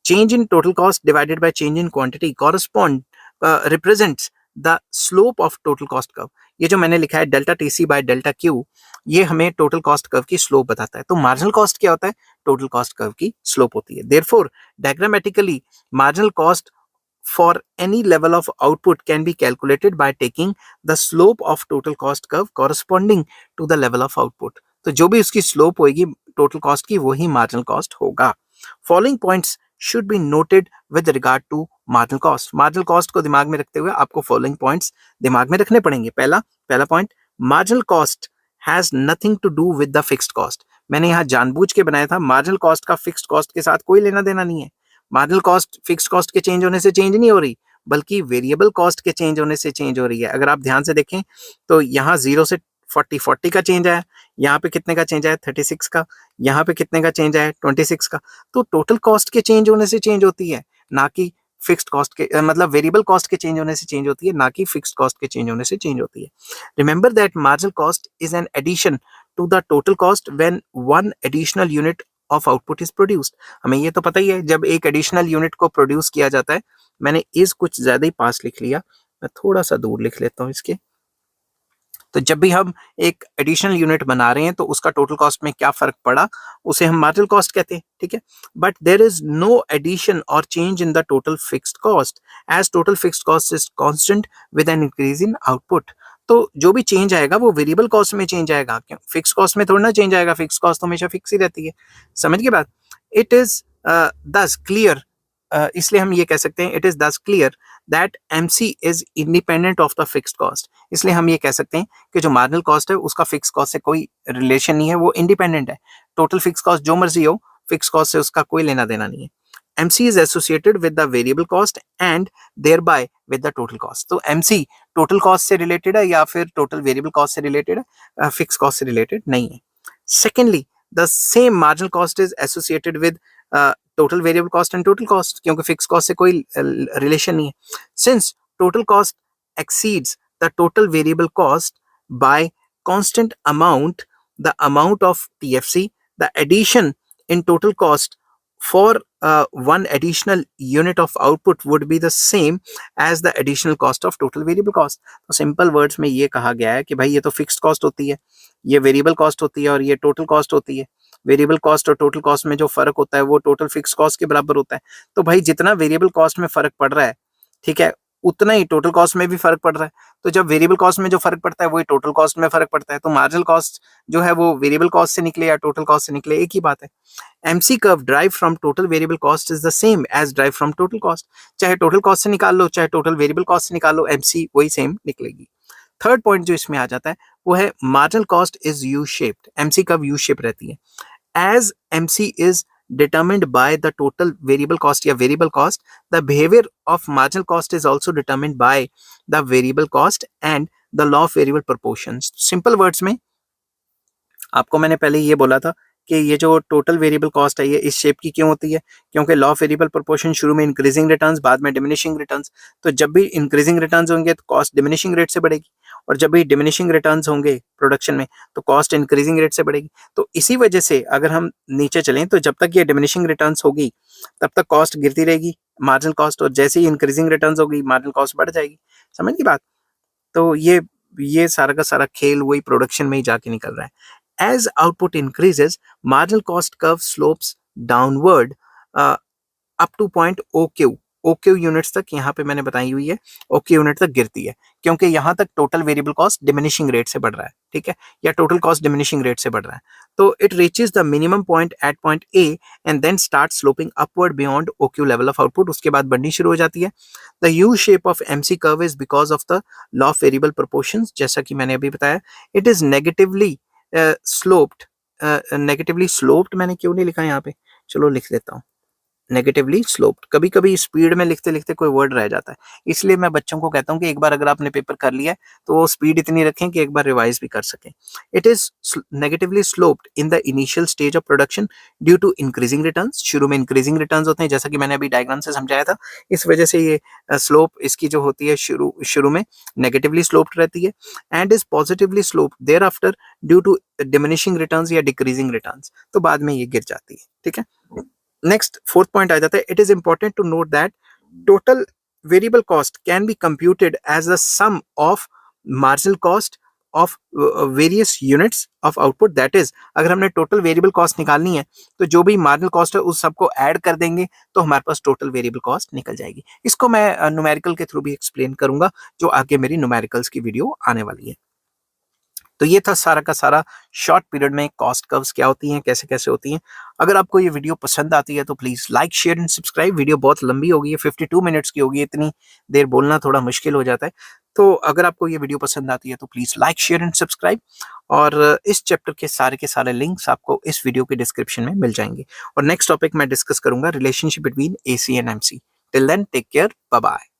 Change in total cost divided by change in quantity represents the slope of total cost curve. ये जो मैंने लिखा है delta TC by delta Q, ये हमें टोटल कॉस्ट कर्व की स्लोप बताता है. तो मार्जिनल कॉस्ट क्या होता है, टोटल कॉस्ट कर्व की स्लोप होती है. Therefore diagrammatically marginal cost for any level of output can be calculated by taking the slope of total cost curve corresponding to the level of output. तो जो भी उसकी स्लोप होगी total cost की, वही मार्जिनल कॉस्ट होगा. Following points should be noted with regard to marginal cost. Marginal cost को दिमाग में रखते हुए आपको फॉलोइंग पॉइंट्स दिमाग में रखने पड़ेंगे. पहला point, marginal cost has nothing to do with the fixed cost. मैंने यहाँ जानबूझ के बनाया था, मार्जिनल कॉस्ट का फिक्स्ड कॉस्ट के साथ कोई लेना देना नहीं है. मार्जिनल कॉस्ट फिक्स्ड कॉस्ट के चेंज होने से चेंज नहीं हो रही, बल्कि वेरिएबल कॉस्ट के चेंज होने से चेंज हो रही है. अगर आप ध्यान से देखें तो यहाँ 0 से 40 का चेंज आया, यहाँ पे कितने का चेंज आया, 36 का. यहाँ पे कितने का चेंज आया, 26 का. तो टोटल कॉस्ट के चेंज होने से चेंज होती है, ना कि फिक्स्ड कॉस्ट के मतलब वेरिएबल कॉस्ट के चेंज होने से चेंज होती है, ना कि फिक्स्ड कॉस्ट के चेंज होने से चेंज होती है. Remember that marginal cost is an addition to the total cost when one additional unit of output is produced. हमें ये तो पता ही है, जब एक एडिशनल यूनिट को प्रोड्यूस किया जाता है. मैंने इस कुछ ज्यादा ही पास लिख लिया, मैं थोड़ा सा दूर लिख लेता हूँ इसके. तो जब भी हम एक एडिशनल यूनिट बना रहे हैं तो उसका टोटल कॉस्ट में क्या फर्क पड़ा, उसे हम मार्जिनल कॉस्ट कहते हैं. ठीक है, but there is no addition और change in the total fixed cost, as total fixed cost is constant with an increase in output. तो जो भी चेंज आएगा वो वेरिएबल कॉस्ट में चेंज आएगा, क्यों फिक्स कॉस्ट में थोड़ा ना चेंज आएगा. फिक्स कॉस्ट तो हमेशा फिक्स ही रहती है. समझ के बात? इट इज दस क्लियर, इसलिए हम ये कह सकते हैं, इट इज दस clear that MC is independent of the fixed cost. इसलिए हम ये कह सकते हैं कि जो मार्जिनल कॉस्ट है उसका फिक्स कॉस्ट से कोई रिलेशन नहीं है, वो इंडिपेंडेंट है. टोटल फिक्स कॉस्ट जो मर्जी हो, फिक्स कॉस्ट से उसका कोई लेना देना नहीं है. MC is associated with the variable cost and thereby with the total cost. तो MC total cost से related है या फिर total variable cost से related है, fixed cost से related नहीं है. Secondly, the same marginal cost is associated with total variable cost and total cost, क्योंकि fixed cost से कोई relation नहीं है. Since total cost exceeds the total variable cost by constant amount, the amount of TFC, the addition in total cost for one additional unit of output would be the same as the additional cost of total variable cost. तो simple words में ये कहा गया है कि भाई ये तो फिक्स्ड कॉस्ट होती है, ये वेरिएबल कॉस्ट होती है और ये टोटल कॉस्ट होती है. वेरिएबल कॉस्ट और टोटल कॉस्ट में जो फर्क होता है वो टोटल फिक्स कॉस्ट के बराबर होता है. तो भाई जितना वेरिएबल कॉस्ट में फर्क पड़ रहा है, ठीक है, उतना ही टोटल कॉस्ट में भी फर्क पड़ रहा है. तो जब वेरिएबल कॉस्ट में जो फर्क पड़ता है वही टोटल कॉस्ट में फर्क पड़ता है. तो मार्जिनल कॉस्ट जो है वो वेरिएबल कॉस्ट से निकले या टोटल कॉस्ट से निकले, एक ही बात है. MC curve derived from total variable cost is the same as derived from total cost. चाहे टोटल कॉस्ट से निकाल लो चाहे टोटल वेरिएबल कॉस्ट से निकाल लो, MC वही सेम निकलेगी. थर्ड पॉइंट जो इसमें आ जाता है वो है marginal cost is U shaped. MC curve U shape रहती है. As MC is determined by the total variable cost या variable cost, the behavior of marginal cost is also determined by the variable cost and the law of variable proportions. Simple words में आपको मैंने पहले ये बोला था कि ये जो टोटल वेरिएबल कॉस्ट है ये इस शेप की क्यों होती है, क्योंकि लॉ ऑफ वेरिएबल प्रोपोर्शन शुरू में इंक्रीजिंग रिटर्न्स बाद में डिमिनिशिंग रिटर्न्स. तो जब भी इंक्रीजिंग रिटर्न्स होंगे तो कॉस्ट डिमिनिशिंग रेट से बढ़ेगी और जब भी डिमिनिशिंग रिटर्न्स होंगे प्रोडक्शन में तो कॉस्ट इंक्रीजिंग रेट से बढ़ेगी. तो इसी वजह से अगर हम नीचे चलें तो जब तक ये डिमिनिशिंग रिटर्न्स होगी तब तक कॉस्ट गिरती रहेगी मार्जिनल कॉस्ट, और जैसे ही इंक्रीजिंग रिटर्न्स होगी मार्जिनल कॉस्ट बढ़ जाएगी. समझ की बात. तो ये सारा का सारा खेल वही प्रोडक्शन में ही जाके निकल रहा है. As output increases, marginal cost curve slopes downward up to point OQ. OQ units तक यहाँ पे मैंने बताई हुई है, OQ यूनिट तक गिरती है क्योंकि यहाँ तक total variable cost diminishing rate से बढ़ रहा है, ठीक है, या टोटल कॉस्ट डिमिनिशिंग रेट से बढ़ रहा है. तो it reaches the minimum point at point A and then start sloping upward beyond OQ level of output. उसके बाद बढ़नी शुरू हो जाती है. The U shape of MC curve is because of the law of variable proportions. जैसा कि मैंने अभी बताया, इट इज नेगेटिवली स्लोप्ड मैंने क्यों नहीं लिखा यहाँ पे, चलो लिख देता हूँ. नेगेटिवली स्लोप्ड, कभी कभी स्पीड में लिखते लिखते कोई वर्ड रह जाता है, इसलिए मैं बच्चों को कहता हूँ कि एक बार अगर आपने पेपर कर लिया है तो वो स्पीड इतनी रखें कि एक बार रिवाइज भी कर सकें. It is negatively sloped in the initial stage of production due to increasing returns. शुरू में इंक्रीजिंग रिटर्न्स होते हैं जैसा कि मैंने अभी डायग्राम से समझाया था. इस वजह से ये स्लोप इसकी जो होती है शुरू में नेगेटिवली स्लोप्ड रहती है and is positively sloped thereafter due to diminishing returns या डिक्रीजिंग रिटर्न्स. तो बाद में ये गिर जाती है, ठीक है. नेक्स्ट फोर्थ पॉइंट आ जाता है. It is important to note that total variable cost can be computed as the sum of marginal cost of various units of output. That is, अगर हमने टोटल वेरिएबल कॉस्ट निकालनी है तो जो भी मार्जिनल कॉस्ट है उस सबको ऐड कर देंगे तो हमारे पास टोटल वेरिएबल कॉस्ट निकल जाएगी. इसको मैं न्यूमेरिकल के थ्रू भी एक्सप्लेन करूंगा जो आगे मेरी न्यूमेरिकल्स की वीडियो आने वाली है. तो ये था सारा का सारा शॉर्ट पीरियड में कॉस्ट कर्व्स क्या होती हैं, कैसे कैसे होती हैं. अगर आपको ये वीडियो पसंद आती है तो please like share and subscribe. Video बहुत लंबी होगी है, 52 मिनट्स की होगी, इतनी देर बोलना थोड़ा मुश्किल हो जाता है. तो अगर आपको ये वीडियो पसंद आती है तो please like share and subscribe. और इस चैप्टर के सारे लिंक्स आपको इस वीडियो के डिस्क्रिप्शन में मिल जाएंगे. और नेक्स्ट टॉपिक मैं डिस्कस करूंगा relationship between AC and MC. Till then take care, bye bye.